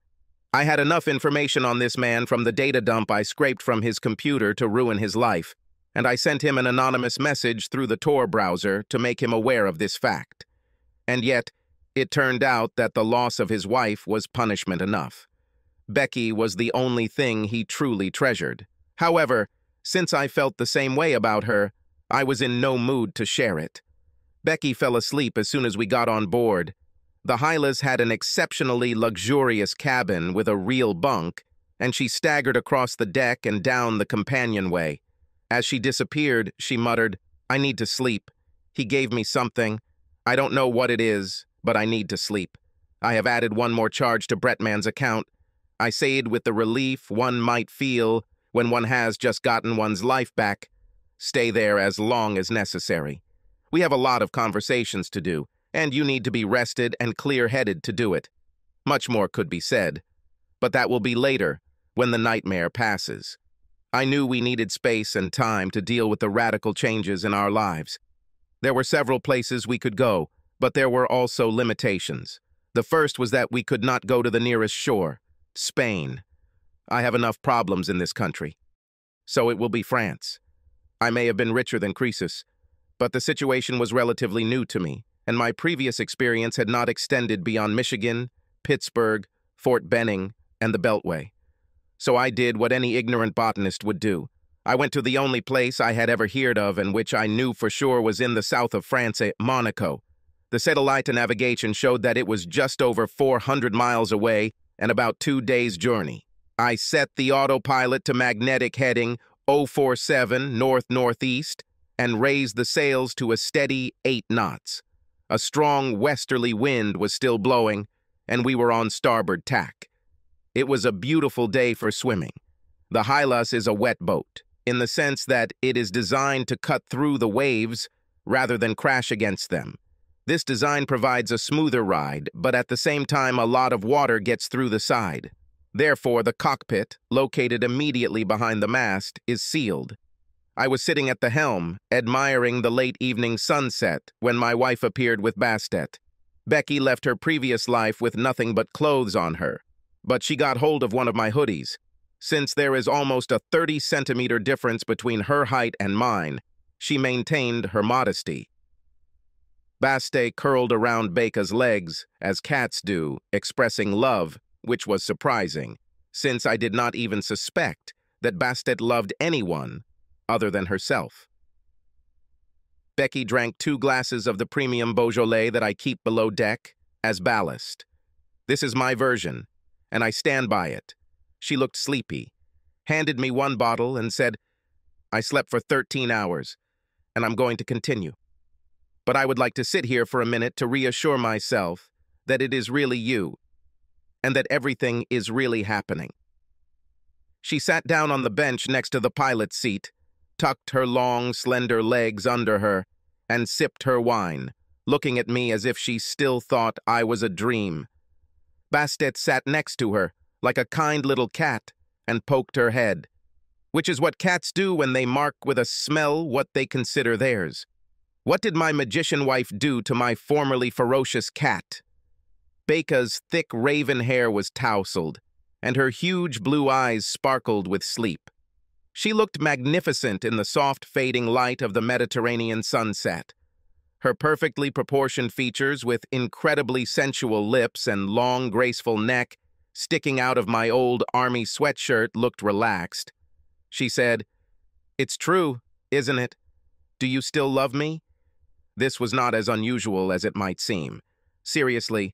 S1: I had enough information on this man from the data dump I scraped from his computer to ruin his life, and I sent him an anonymous message through the Tor browser to make him aware of this fact. And yet, it turned out that the loss of his wife was punishment enough. Becky was the only thing he truly treasured. However, since I felt the same way about her, I was in no mood to share it. Becky fell asleep as soon as we got on board. The Yachthilas had an exceptionally luxurious cabin with a real bunk, and she staggered across the deck and down the companionway. As she disappeared, she muttered, "I need to sleep. He gave me something. I don't know what it is, but I need to sleep. I have added one more charge to Bretman's account. I say it with the relief one might feel when one has just gotten one's life back. Stay there as long as necessary. We have a lot of conversations to do, and you need to be rested and clear-headed to do it. Much more could be said, but that will be later, when the nightmare passes. I knew we needed space and time to deal with the radical changes in our lives. There were several places we could go, but there were also limitations. The first was that we could not go to the nearest shore, Spain. I have enough problems in this country. So it will be France. I may have been richer than Croesus, but the situation was relatively new to me, and my previous experience had not extended beyond Michigan, Pittsburgh, Fort Benning, and the Beltway. So I did what any ignorant botanist would do. I went to the only place I had ever heard of and which I knew for sure was in the south of France, Monaco. The satellite navigation showed that it was just over 400 miles away and about 2 days' journey. I set the autopilot to magnetic heading 047 north-northeast and raised the sails to a steady 8 knots. A strong westerly wind was still blowing, and we were on starboard tack. It was a beautiful day for swimming. The Yachthilas is a wet boat, in the sense that it is designed to cut through the waves rather than crash against them. This design provides a smoother ride, but at the same time a lot of water gets through the side. Therefore, the cockpit, located immediately behind the mast, is sealed. I was sitting at the helm, admiring the late evening sunset, when my wife appeared with Bastet. Becky left her previous life with nothing but clothes on her, but she got hold of one of my hoodies. Since there is almost a 30-centimeter difference between her height and mine, she maintained her modesty. Bastet curled around Becca's legs, as cats do, expressing love, which was surprising, since I did not even suspect that Bastet loved anyone other than herself. Becky drank 2 glasses of the premium Beaujolais that I keep below deck as ballast. This is my version, and I stand by it. She looked sleepy, handed me 1 bottle, and said, "I slept for 13 hours, and I'm going to continue. But I would like to sit here for a minute to reassure myself that it is really you, and that everything is really happening." She sat down on the bench next to the pilot's seat, tucked her long, slender legs under her, and sipped her wine, looking at me as if she still thought I was a dream. Bastet sat next to her, like a kind little cat, and poked her head, which is what cats do when they mark with a smell what they consider theirs. What did my magician wife do to my formerly ferocious cat? Becca's thick raven hair was tousled, and her huge blue eyes sparkled with sleep. She looked magnificent in the soft fading light of the Mediterranean sunset. Her perfectly proportioned features with incredibly sensual lips and long, graceful neck sticking out of my old army sweatshirt looked relaxed. She said, "It's true, isn't it? Do you still love me?" This was not as unusual as it might seem. Seriously,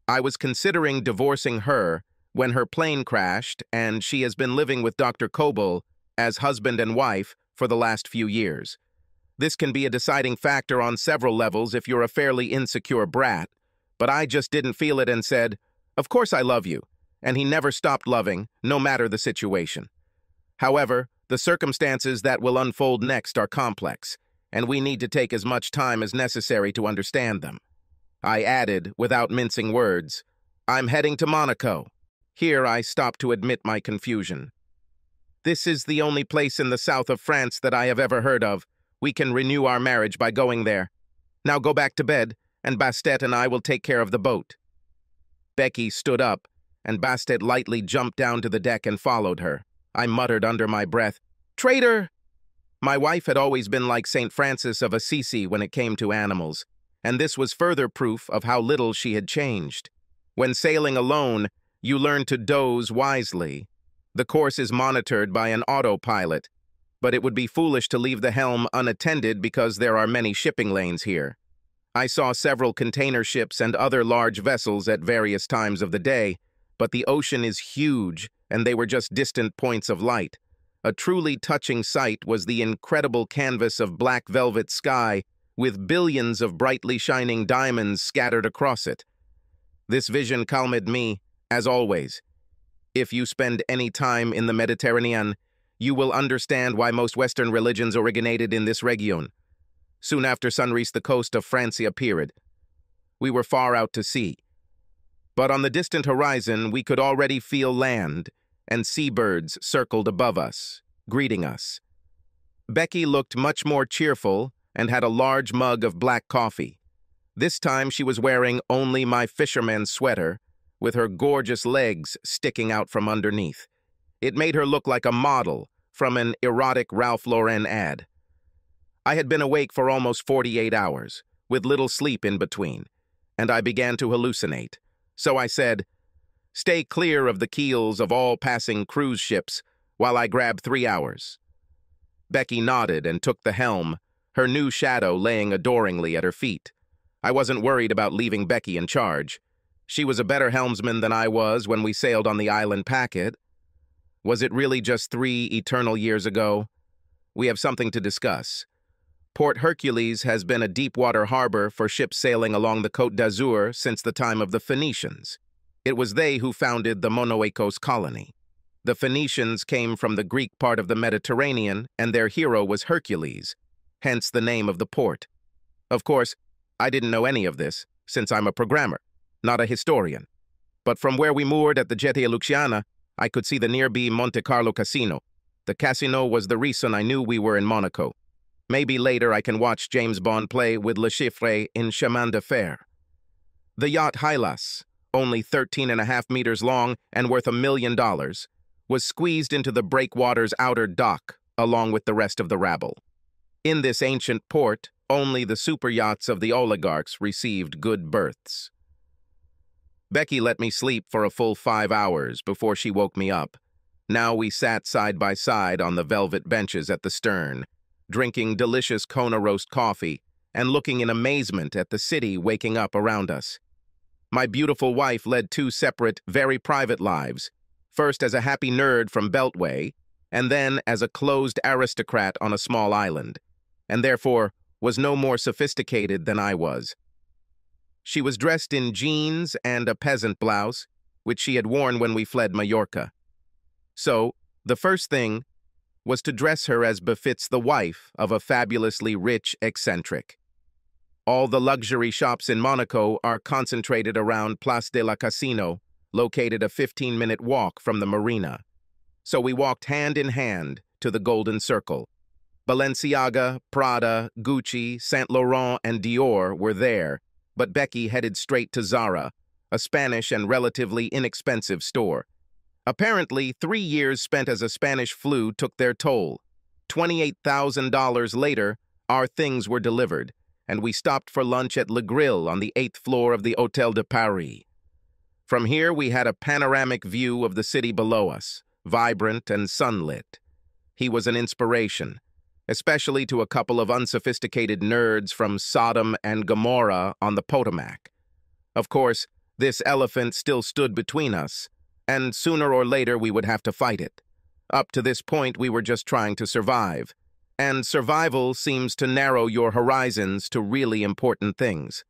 S1: I was considering divorcing her when her plane crashed, and she has been living with Dr. Coble as husband and wife for the last few years. This can be a deciding factor on several levels if you're a fairly insecure brat, but I just didn't feel it and said, "Of course I love you," and he never stopped loving, no matter the situation. However, the circumstances that will unfold next are complex, and we need to take as much time as necessary to understand them. I added, without mincing words, "I'm heading to Monaco." Here I stopped to admit my confusion. "This is the only place in the south of France that I have ever heard of. We can renew our marriage by going there. Now go back to bed, and Bastet and I will take care of the boat." Becky stood up, and Bastet lightly jumped down to the deck and followed her. I muttered under my breath, "Traitor!" My wife had always been like St. Francis of Assisi when it came to animals, and this was further proof of how little she had changed. When sailing alone, you learn to doze wisely. The course is monitored by an autopilot, but it would be foolish to leave the helm unattended because there are many shipping lanes here. I saw several container ships and other large vessels at various times of the day, but the ocean is huge, and they were just distant points of light. A truly touching sight was the incredible canvas of black velvet sky with billions of brightly shining diamonds scattered across it. This vision calmed me, as always. If you spend any time in the Mediterranean, you will understand why most Western religions originated in this region. Soon after sunrise, the coast of Francia appeared. We were far out to sea, but on the distant horizon we could already feel land, and seabirds circled above us, greeting us. Becky looked much more cheerful and had a large mug of black coffee. This time she was wearing only my fisherman's sweater, with her gorgeous legs sticking out from underneath. It made her look like a model from an erotic Ralph Lauren ad. I had been awake for almost 48 hours, with little sleep in between, and I began to hallucinate. So I said, "Stay clear of the keels of all passing cruise ships while I grab 3 hours." Becky nodded and took the helm, her new shadow laying adoringly at her feet. I wasn't worried about leaving Becky in charge. She was a better helmsman than I was when we sailed on the island packet. Was it really just 3 eternal years ago? We have something to discuss. Port Hercules has been a deep-water harbor for ships sailing along the Côte d'Azur since the time of the Phoenicians. It was they who founded the Monaco colony. The Phoenicians came from the Greek part of the Mediterranean, and their hero was Hercules, hence the name of the port. Of course, I didn't know any of this, since I'm a programmer, not a historian. But from where we moored at the Yachthilas, I could see the nearby Monaco Casino. The casino was the reason I knew we were in Monaco. Maybe later I can watch James Bond play with Le Chiffre in Chemin de Fer. The Yachthilas, only 13.5 meters long and worth $1 million, was squeezed into the breakwater's outer dock, along with the rest of the rabble. In this ancient port, only the super yachts of the oligarchs received good berths. Becky let me sleep for a full 5 hours before she woke me up. Now we sat side by side on the velvet benches at the stern, drinking delicious Kona roast coffee and looking in amazement at the city waking up around us. My beautiful wife led 2 separate, very private lives, first as a happy nerd from Beltway, and then as a closed aristocrat on a small island, and therefore was no more sophisticated than I was. She was dressed in jeans and a peasant blouse, which she had worn when we fled Majorca. So, the first thing was to dress her as befits the wife of a fabulously rich eccentric. All the luxury shops in Monaco are concentrated around Place de la Casino, located a 15-minute walk from the marina. So we walked hand in hand to the Golden Circle. Balenciaga, Prada, Gucci, Saint Laurent, and Dior were there, but Becky headed straight to Zara, a Spanish and relatively inexpensive store. Apparently, 3 years spent as a Spanish flu took their toll. $28,000 later, our things were delivered, and we stopped for lunch at Le Grill on the 8th floor of the Hôtel de Paris. From here, we had a panoramic view of the city below us, vibrant and sunlit. He was an inspiration, especially to a couple of unsophisticated nerds from Sodom and Gomorrah on the Potomac. Of course, this elephant still stood between us, and sooner or later we would have to fight it. Up to this point, we were just trying to survive. And survival seems to narrow your horizons to really important things.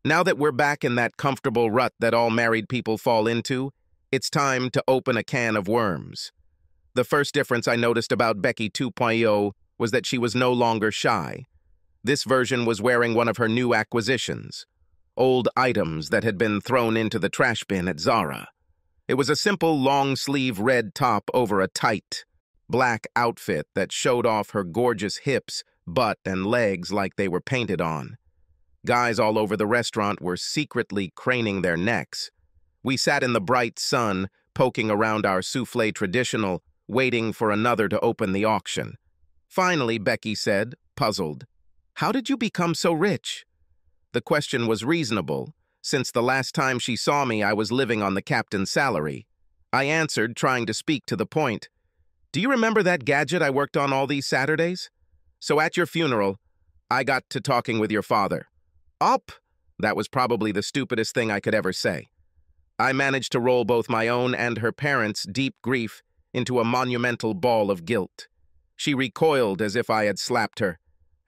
S1: Now that we're back in that comfortable rut that all married people fall into, it's time to open a can of worms. The first difference I noticed about Becky 2.0 was that she was no longer shy. This version was wearing one of her new acquisitions, old items that had been thrown into the trash bin at Zara. It was a simple long-sleeve red top over a tight, black outfit that showed off her gorgeous hips, butt, and legs like they were painted on. Guys all over the restaurant were secretly craning their necks. We sat in the bright sun, poking around our soufflé traditional, waiting for another to open the auction. Finally, Becky said, puzzled, "How did you become so rich?" The question was reasonable. Since the last time she saw me, I was living on the captain's salary. I answered, trying to speak to the point. "Do you remember that gadget I worked on all these Saturdays? So at your funeral, I got to talking with your father." Up! That was probably the stupidest thing I could ever say. I managed to roll both my own and her parents' deep grief into a monumental ball of guilt. She recoiled as if I had slapped her,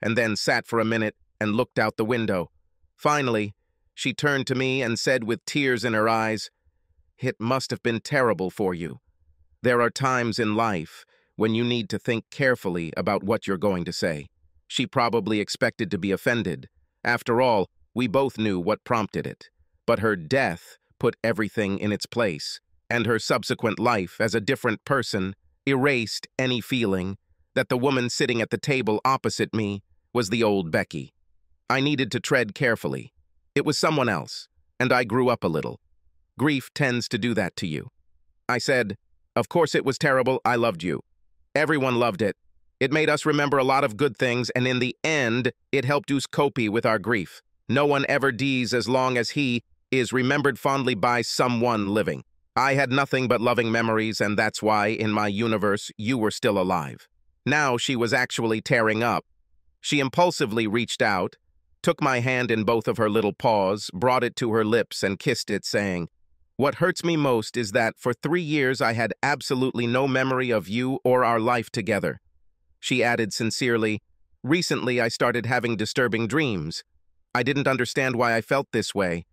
S1: and then sat for a minute and looked out the window. Finally, she turned to me and said with tears in her eyes, "It must have been terrible for you. There are times in life when you need to think carefully about what you're going to say." She probably expected to be offended. After all, we both knew what prompted it. But her death put everything in its place, and her subsequent life as a different person erased any feeling that the woman sitting at the table opposite me was the old Becky. I needed to tread carefully. It was someone else, and I grew up a little. Grief tends to do that to you. I said, "Of course it was terrible, I loved you. Everyone loved it. It made us remember a lot of good things, and in the end, it helped us cope with our grief. No one ever dies as long as he is remembered fondly by someone living. I had nothing but loving memories, and that's why, in my universe, you were still alive." Now she was actually tearing up. She impulsively reached out, took my hand in both of her little paws, brought it to her lips, and kissed it, saying, "What hurts me most is that for 3 years I had absolutely no memory of you or our life together." She added sincerely, "Recently I started having disturbing dreams. I didn't understand why I felt this way.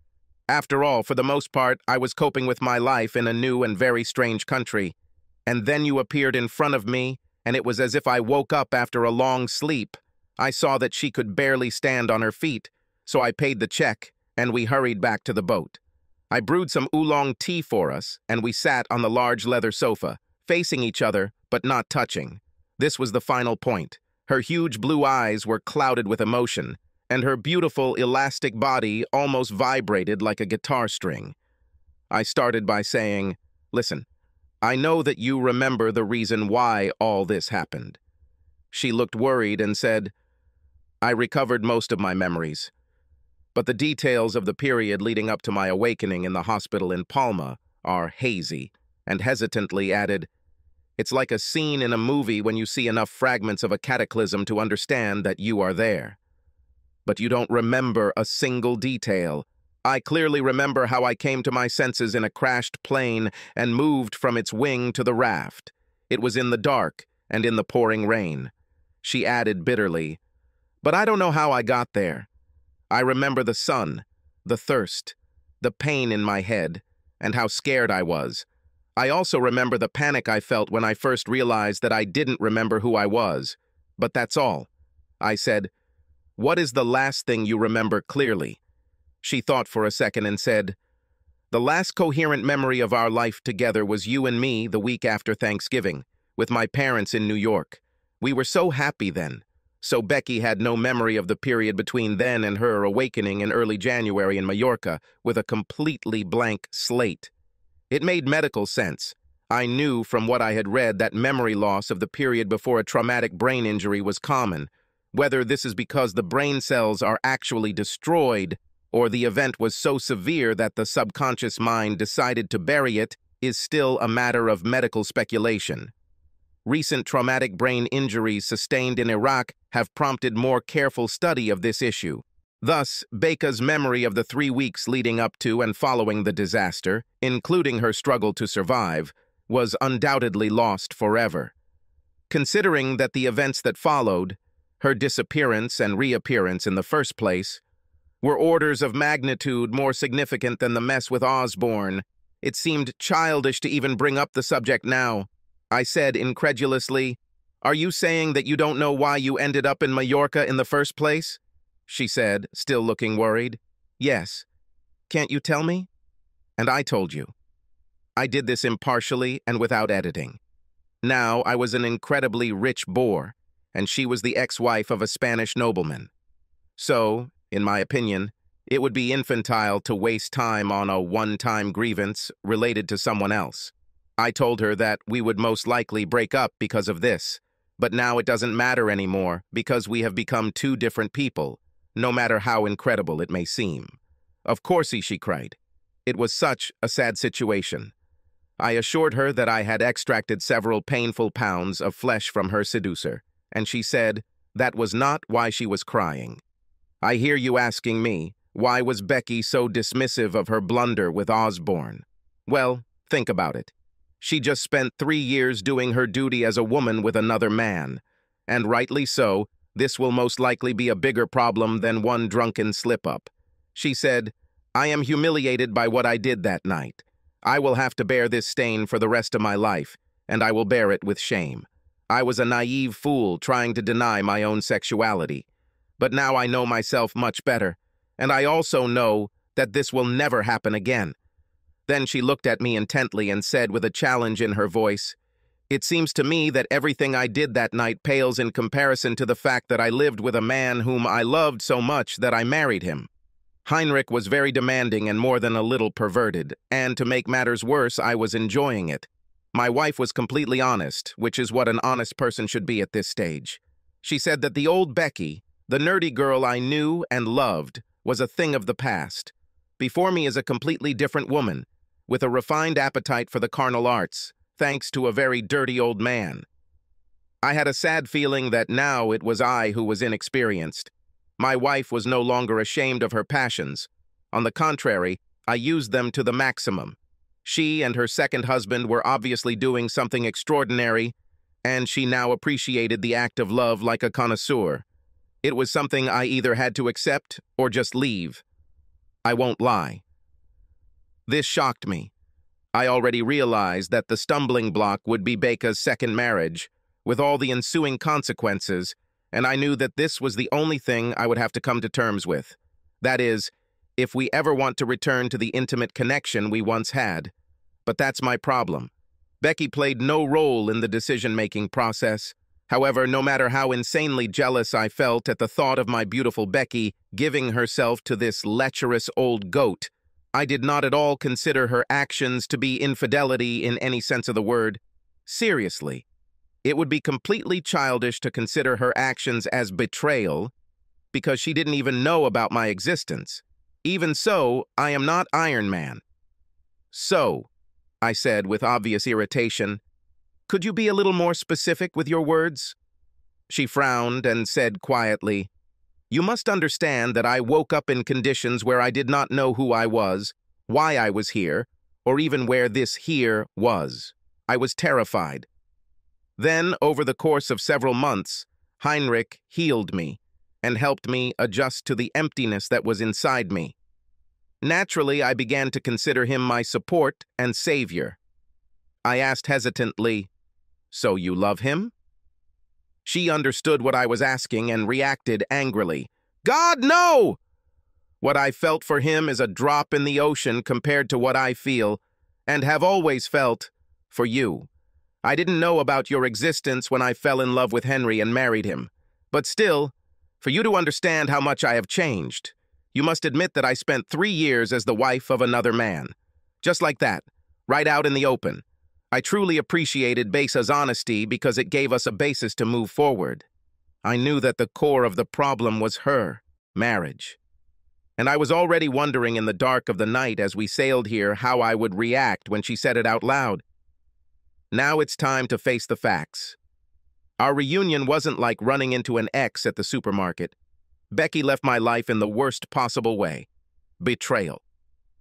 S1: After all, for the most part, I was coping with my life in a new and very strange country. And then you appeared in front of me, and it was as if I woke up after a long sleep. I saw that she could barely stand on her feet, so I paid the check, and we hurried back to the boat. I brewed some oolong tea for us, and we sat on the large leather sofa, facing each other, but not touching. This was the final point. Her huge blue eyes were clouded with emotion, and her beautiful, elastic body almost vibrated like a guitar string. I started by saying, "Listen, I know that you remember the reason why all this happened." She looked worried and said, "I recovered most of my memories, but the details of the period leading up to my awakening in the hospital in Palma are hazy," and hesitantly added, "It's like a scene in a movie when you see enough fragments of a cataclysm to understand that you are there. But you don't remember a single detail. I clearly remember how I came to my senses in a crashed plane and moved from its wing to the raft. It was in the dark and in the pouring rain." She added bitterly, "But I don't know how I got there. I remember the sun, the thirst, the pain in my head, and how scared I was. I also remember the panic I felt when I first realized that I didn't remember who I was. But that's all." I said, "What is the last thing you remember clearly?" She thought for a second and said, "The last coherent memory of our life together was you and me the week after Thanksgiving, with my parents in New York. We were so happy then." So Becky had no memory of the period between then and her awakening in early January in Mallorca, with a completely blank slate. It made medical sense. I knew from what I had read that memory loss of the period before a traumatic brain injury was common. Whether this is because the brain cells are actually destroyed or the event was so severe that the subconscious mind decided to bury it is still a matter of medical speculation. Recent traumatic brain injuries sustained in Iraq have prompted more careful study of this issue. Thus, Becca's memory of the 3 weeks leading up to and following the disaster, including her struggle to survive, was undoubtedly lost forever. Considering that the events that followed, her disappearance and reappearance in the first place, were orders of magnitude more significant than the mess with Osborne, it seemed childish to even bring up the subject now. I said incredulously, "Are you saying that you don't know why you ended up in Mallorca in the first place?" She said, still looking worried. "Yes. Can't you tell me?" And I told you. I did this impartially and without editing. Now I was an incredibly rich bore, and she was the ex-wife of a Spanish nobleman. So, in my opinion, it would be infantile to waste time on a one-time grievance related to someone else. I told her that we would most likely break up because of this, but now it doesn't matter anymore because we have become two different people, no matter how incredible it may seem. "Of course," she cried. It was such a sad situation. I assured her that I had extracted several painful pounds of flesh from her seducer, and she said that was not why she was crying. I hear you asking me, why was Becky so dismissive of her blunder with Osborne? Well, think about it. She just spent 3 years doing her duty as a woman with another man, and rightly so, this will most likely be a bigger problem than one drunken slip-up. She said, "I am humiliated by what I did that night. I will have to bear this stain for the rest of my life, and I will bear it with shame. I was a naive fool trying to deny my own sexuality. But now I know myself much better, and I also know that this will never happen again." Then she looked at me intently and said with a challenge in her voice, "It seems to me that everything I did that night pales in comparison to the fact that I lived with a man whom I loved so much that I married him." Heinrich was very demanding and more than a little perverted, and to make matters worse, I was enjoying it. My wife was completely honest, which is what an honest person should be at this stage. She said that the old Becky, the nerdy girl I knew and loved, was a thing of the past. Before me is a completely different woman, with a refined appetite for the carnal arts, thanks to a very dirty old man. I had a sad feeling that now it was I who was inexperienced. My wife was no longer ashamed of her passions. On the contrary, I used them to the maximum. She and her second husband were obviously doing something extraordinary, and she now appreciated the act of love like a connoisseur. It was something I either had to accept or just leave. I won't lie. This shocked me. I already realized that the stumbling block would be Becca's second marriage, with all the ensuing consequences, and I knew that this was the only thing I would have to come to terms with. That is, if we ever want to return to the intimate connection we once had. But that's my problem. Becky played no role in the decision-making process. However, no matter how insanely jealous I felt at the thought of my beautiful Becky giving herself to this lecherous old goat, I did not at all consider her actions to be infidelity in any sense of the word. Seriously. It would be completely childish to consider her actions as betrayal because she didn't even know about my existence. Even so, I am not Iron Man. "So," I said with obvious irritation, "could you be a little more specific with your words?" She frowned and said quietly, "You must understand that I woke up in conditions where I did not know who I was, why I was here, or even where this here was. I was terrified. Then, over the course of several months, Heinrich healed me and helped me adjust to the emptiness that was inside me. Naturally, I began to consider him my support and savior. I asked hesitantly, "So you love him?" She understood what I was asking and reacted angrily. "God, no! What I felt for him is a drop in the ocean compared to what I feel, and have always felt, for you. I didn't know about your existence when I fell in love with Henry and married him. But still, for you to understand how much I have changed, you must admit that I spent 3 years as the wife of another man. Just like that, right out in the open. I truly appreciated Besa's honesty because it gave us a basis to move forward. I knew that the core of the problem was her, marriage. And I was already wondering in the dark of the night as we sailed here how I would react when she said it out loud. Now it's time to face the facts. Our reunion wasn't like running into an ex at the supermarket. Becky left my life in the worst possible way. Betrayal.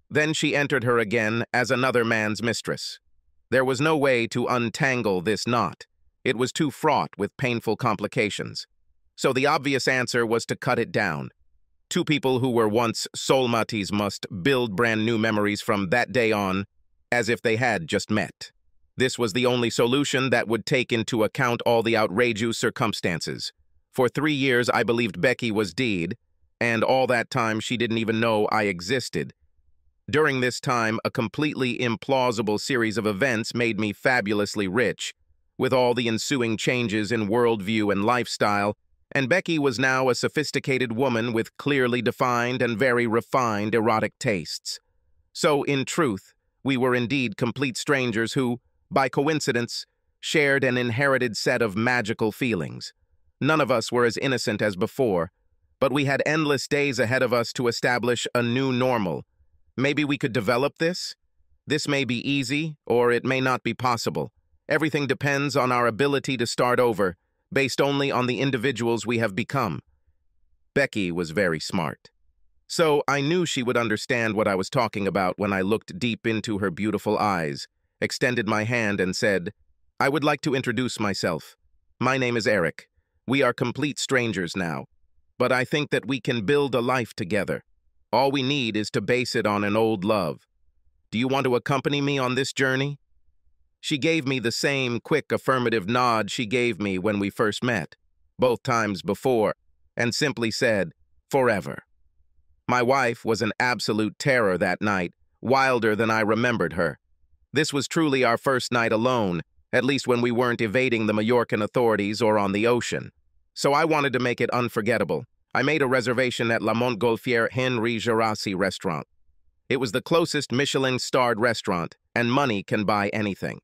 S1: Then she entered her again as another man's mistress. There was no way to untangle this knot. It was too fraught with painful complications. So the obvious answer was to cut it down. Two people who were once soulmates must build brand new memories from that day on, as if they had just met. This was the only solution that would take into account all the outrageous circumstances. For 3 years, I believed Becky was dead, and all that time she didn't even know I existed. During this time, a completely implausible series of events made me fabulously rich, with all the ensuing changes in worldview and lifestyle, and Becky was now a sophisticated woman with clearly defined and very refined erotic tastes. So, in truth, we were indeed complete strangers who, by coincidence, shared an inherited set of magical feelings. None of us were as innocent as before, but we had endless days ahead of us to establish a new normal. Maybe we could develop this? This may be easy, or it may not be possible. Everything depends on our ability to start over, based only on the individuals we have become. Becky was very smart. So I knew she would understand what I was talking about when I looked deep into her beautiful eyes, extended my hand and said, "I would like to introduce myself. My name is Eric. We are complete strangers now, but I think that we can build a life together. All we need is to base it on an old love. Do you want to accompany me on this journey?" She gave me the same quick affirmative nod she gave me when we first met, both times before, and simply said, "Forever." My wife was an absolute terror that night, wilder than I remembered her. This was truly our first night alone, at least when we weren't evading the Majorcan authorities or on the ocean. So I wanted to make it unforgettable. I made a reservation at La Montgolfière Henri Gérassi restaurant. It was the closest Michelin-starred restaurant, and money can buy anything.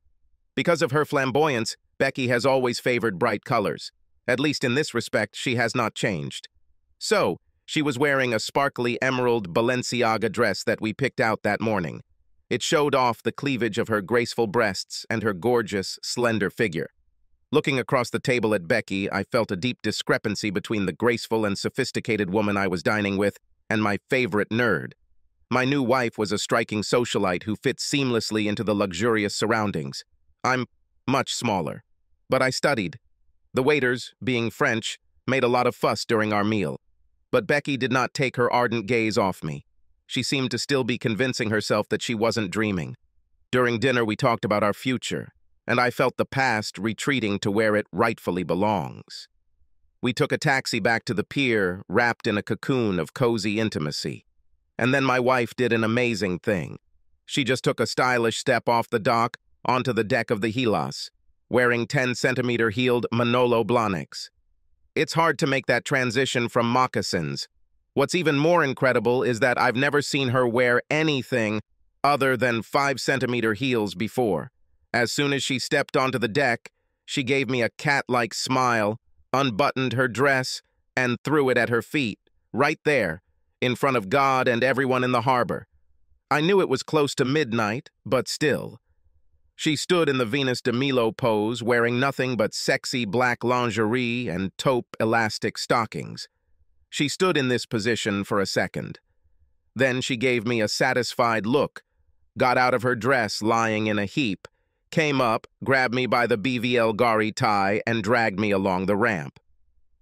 S1: Because of her flamboyance, Becky has always favored bright colors. At least in this respect, she has not changed. So, she was wearing a sparkly emerald Balenciaga dress that we picked out that morning. It showed off the cleavage of her graceful breasts and her gorgeous, slender figure. Looking across the table at Becky, I felt a deep discrepancy between the graceful and sophisticated woman I was dining with and my favorite nerd. My new wife was a striking socialite who fit seamlessly into the luxurious surroundings. I'm much smaller, but I studied. The waiters, being French, made a lot of fuss during our meal. But Becky did not take her ardent gaze off me. She seemed to still be convincing herself that she wasn't dreaming. During dinner, we talked about our future, and I felt the past retreating to where it rightfully belongs. We took a taxi back to the pier, wrapped in a cocoon of cozy intimacy. And then my wife did an amazing thing. She just took a stylish step off the dock onto the deck of the Yachthilas, wearing 10-centimeter heeled Manolo Blahniks. It's hard to make that transition from moccasins. What's even more incredible is that I've never seen her wear anything other than 5-centimeter heels before. As soon as she stepped onto the deck, she gave me a cat-like smile, unbuttoned her dress, and threw it at her feet, right there, in front of God and everyone in the harbor. I knew it was close to midnight, but still. She stood in the Venus de Milo pose, wearing nothing but sexy black lingerie and taupe elastic stockings. She stood in this position for a second. Then she gave me a satisfied look, got out of her dress lying in a heap, came up, grabbed me by the BVL Gari tie, and dragged me along the ramp.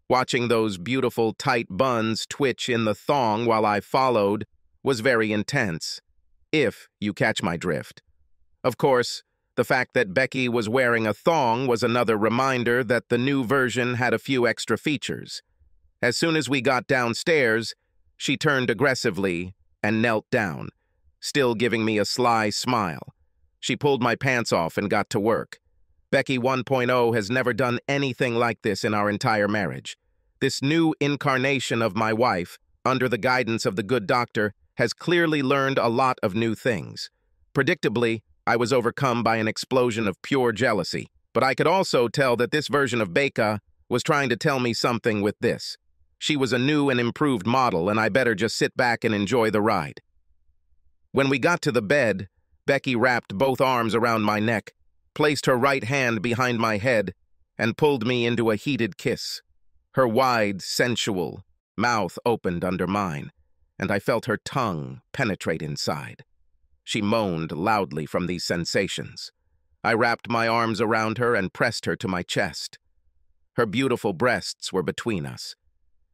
S1: Watching those beautiful tight buns twitch in the thong while I followed was very intense, if you catch my drift. Of course, the fact that Becky was wearing a thong was another reminder that the new version had a few extra features. As soon as we got downstairs, she turned aggressively and knelt down, still giving me a sly smile. She pulled my pants off and got to work. Becky 1.0 has never done anything like this in our entire marriage. This new incarnation of my wife, under the guidance of the good doctor, has clearly learned a lot of new things. Predictably, I was overcome by an explosion of pure jealousy, but I could also tell that this version of Becky was trying to tell me something with this. She was a new and improved model, and I better just sit back and enjoy the ride. When we got to the bed, Becky wrapped both arms around my neck, placed her right hand behind my head, and pulled me into a heated kiss. Her wide, sensual mouth opened under mine, and I felt her tongue penetrate inside. She moaned loudly from these sensations. I wrapped my arms around her and pressed her to my chest. Her beautiful breasts were between us.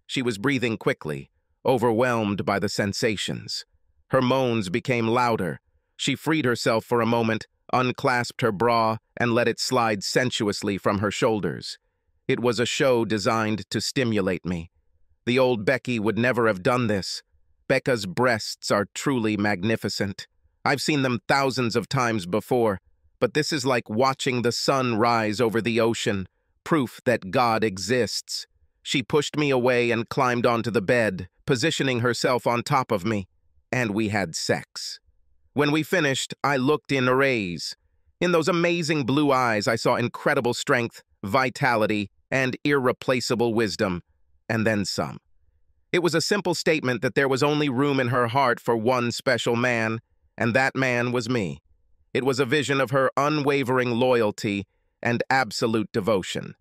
S1: She was breathing quickly, overwhelmed by the sensations. Her moans became louder. She freed herself for a moment, unclasped her bra, and let it slide sensuously from her shoulders. It was a show designed to stimulate me. The old Becky would never have done this. Becca's breasts are truly magnificent. I've seen them thousands of times before, but this is like watching the sun rise over the ocean, proof that God exists. She pushed me away and climbed onto the bed, positioning herself on top of me, and we had sex. When we finished, I looked in araze. In those amazing blue eyes, I saw incredible strength, vitality, and irreplaceable wisdom, and then some. It was a simple statement that there was only room in her heart for one special man, and that man was me. It was a vision of her unwavering loyalty and absolute devotion.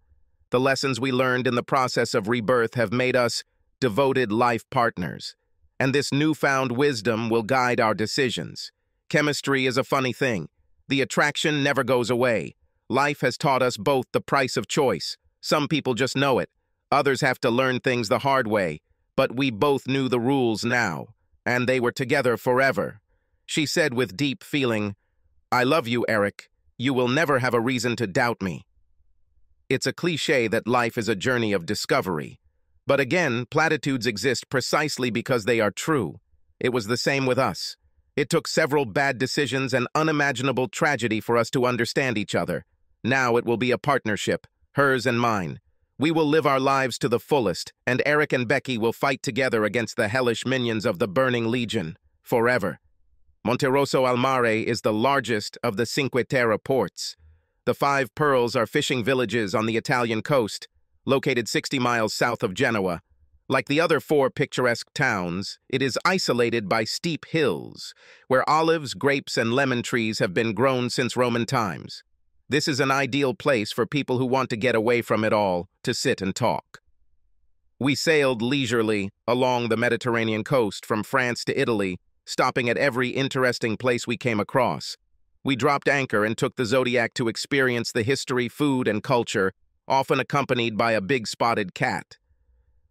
S1: The lessons we learned in the process of rebirth have made us devoted life partners, and this newfound wisdom will guide our decisions. Chemistry is a funny thing. The attraction never goes away. Life has taught us both the price of choice. Some people just know it. Others have to learn things the hard way. But we both knew the rules now, and they were together forever. She said with deep feeling, "I love you, Eric. You will never have a reason to doubt me." It's a cliché that life is a journey of discovery. But again, platitudes exist precisely because they are true. It was the same with us. It took several bad decisions and unimaginable tragedy for us to understand each other. Now it will be a partnership, hers and mine. We will live our lives to the fullest, and Eric and Becky will fight together against the hellish minions of the Burning Legion, forever. Monterosso al Mare is the largest of the Cinque Terre ports. The Five Pearls are fishing villages on the Italian coast, located 60 miles south of Genoa. Like the other 4 picturesque towns, it is isolated by steep hills, where olives, grapes, and lemon trees have been grown since Roman times. This is an ideal place for people who want to get away from it all, to sit and talk. We sailed leisurely along the Mediterranean coast from France to Italy, stopping at every interesting place we came across. We dropped anchor and took the Zodiac to experience the history, food, and culture, often accompanied by a big spotted cat.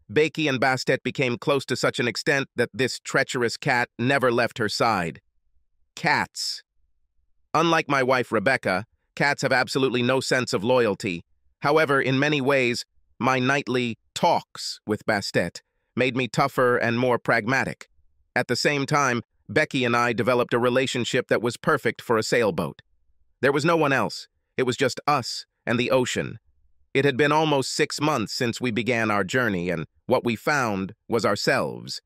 S1: Becky and Bastet became close to such an extent that this treacherous cat never left her side. Cats. Unlike my wife Rebecca, cats have absolutely no sense of loyalty. However, in many ways, my nightly talks with Bastet made me tougher and more pragmatic. At the same time, Becky and I developed a relationship that was perfect for a sailboat. There was no one else. It was just us and the ocean. It had been almost 6 months since we began our journey, and what we found was ourselves.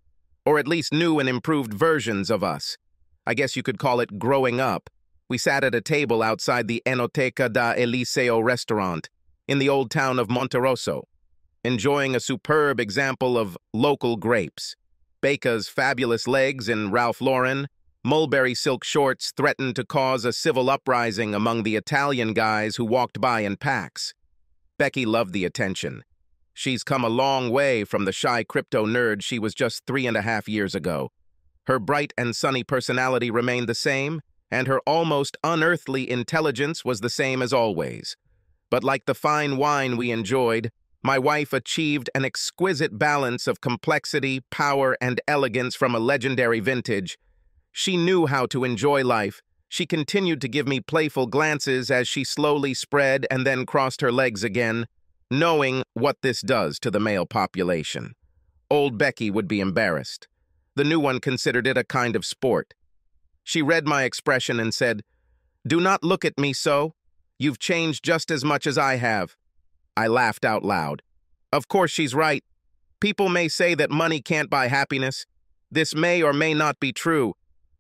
S1: Or at least new and improved versions of us. I guess you could call it growing up. We sat at a table outside the Enoteca da Eliseo restaurant in the old town of Monterosso, enjoying a superb example of local grapes. Becca's fabulous legs in Ralph Lauren, mulberry silk shorts threatened to cause a civil uprising among the Italian guys who walked by in packs. Becky loved the attention. She's come a long way from the shy crypto nerd she was just 3.5 years ago. Her bright and sunny personality remained the same, and her almost unearthly intelligence was the same as always. But like the fine wine we enjoyed, my wife achieved an exquisite balance of complexity, power, and elegance from a legendary vintage. She knew how to enjoy life. She continued to give me playful glances as she slowly spread and then crossed her legs again, knowing what this does to the male population. Old Becky would be embarrassed. The new one considered it a kind of sport. She read my expression and said, "Do not look at me so. You've changed just as much as I have." I laughed out loud. Of course she's right. People may say that money can't buy happiness. This may or may not be true,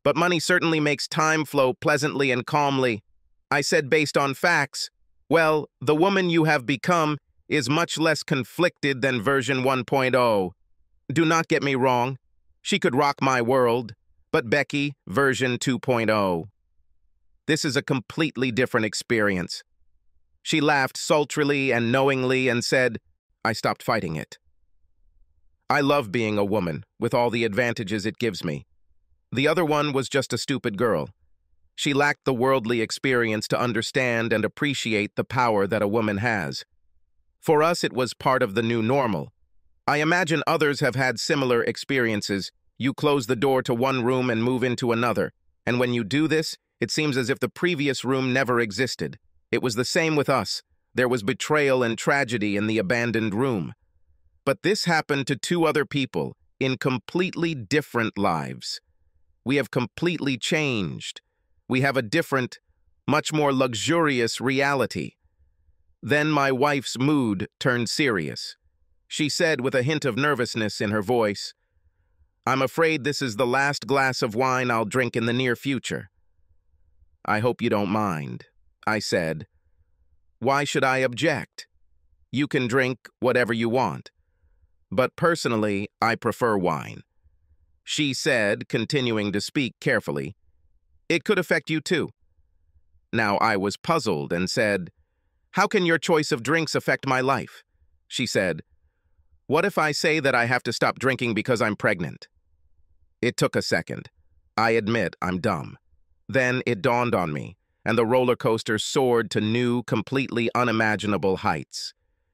S1: but money certainly makes time flow pleasantly and calmly. I said based on facts. Well, the woman you have become is much less conflicted than version 1.0. Do not get me wrong. She could rock my world. But Becky, version 2.0. This is a completely different experience. She laughed sultrily and knowingly and said, I stopped fighting it. I love being a woman, with all the advantages it gives me. The other one was just a stupid girl. She lacked the worldly experience to understand and appreciate the power that a woman has. For us, it was part of the new normal. I imagine others have had similar experiences. You close the door to one room and move into another, and when you do this, it seems as if the previous room never existed. It was the same with us. There was betrayal and tragedy in the abandoned room. But this happened to two other people in completely different lives. We have completely changed. We have a different, much more luxurious reality. Then my wife's mood turned serious. She said with a hint of nervousness in her voice, "I'm afraid this is the last glass of wine I'll drink in the near future." "I hope you don't mind," I said. "Why should I object? You can drink whatever you want. But personally, I prefer wine." She said, continuing to speak carefully, "It could affect you too." Now I was puzzled and said, "How can your choice of drinks affect my life?" She said, "What if I say that I have to stop drinking because I'm pregnant?" It took a second. I admit I'm dumb. Then it dawned on me, and the roller coaster soared to new, completely unimaginable heights.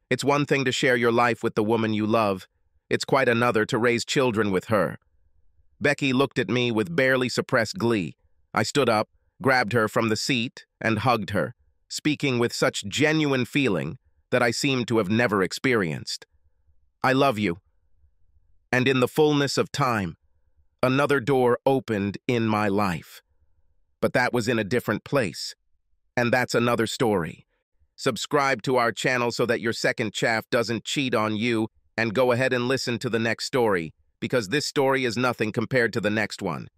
S1: It's one thing to share your life with the woman you love. It's quite another to raise children with her. Becky looked at me with barely suppressed glee. I stood up, grabbed her from the seat, and hugged her, speaking with such genuine feeling that I seemed to have never experienced. "I love you." And in the fullness of time, another door opened in my life. But that was in a different place. And that's another story. Subscribe to our channel so that your second chaff doesn't cheat on you, and go ahead and listen to the next story, because this story is nothing compared to the next one.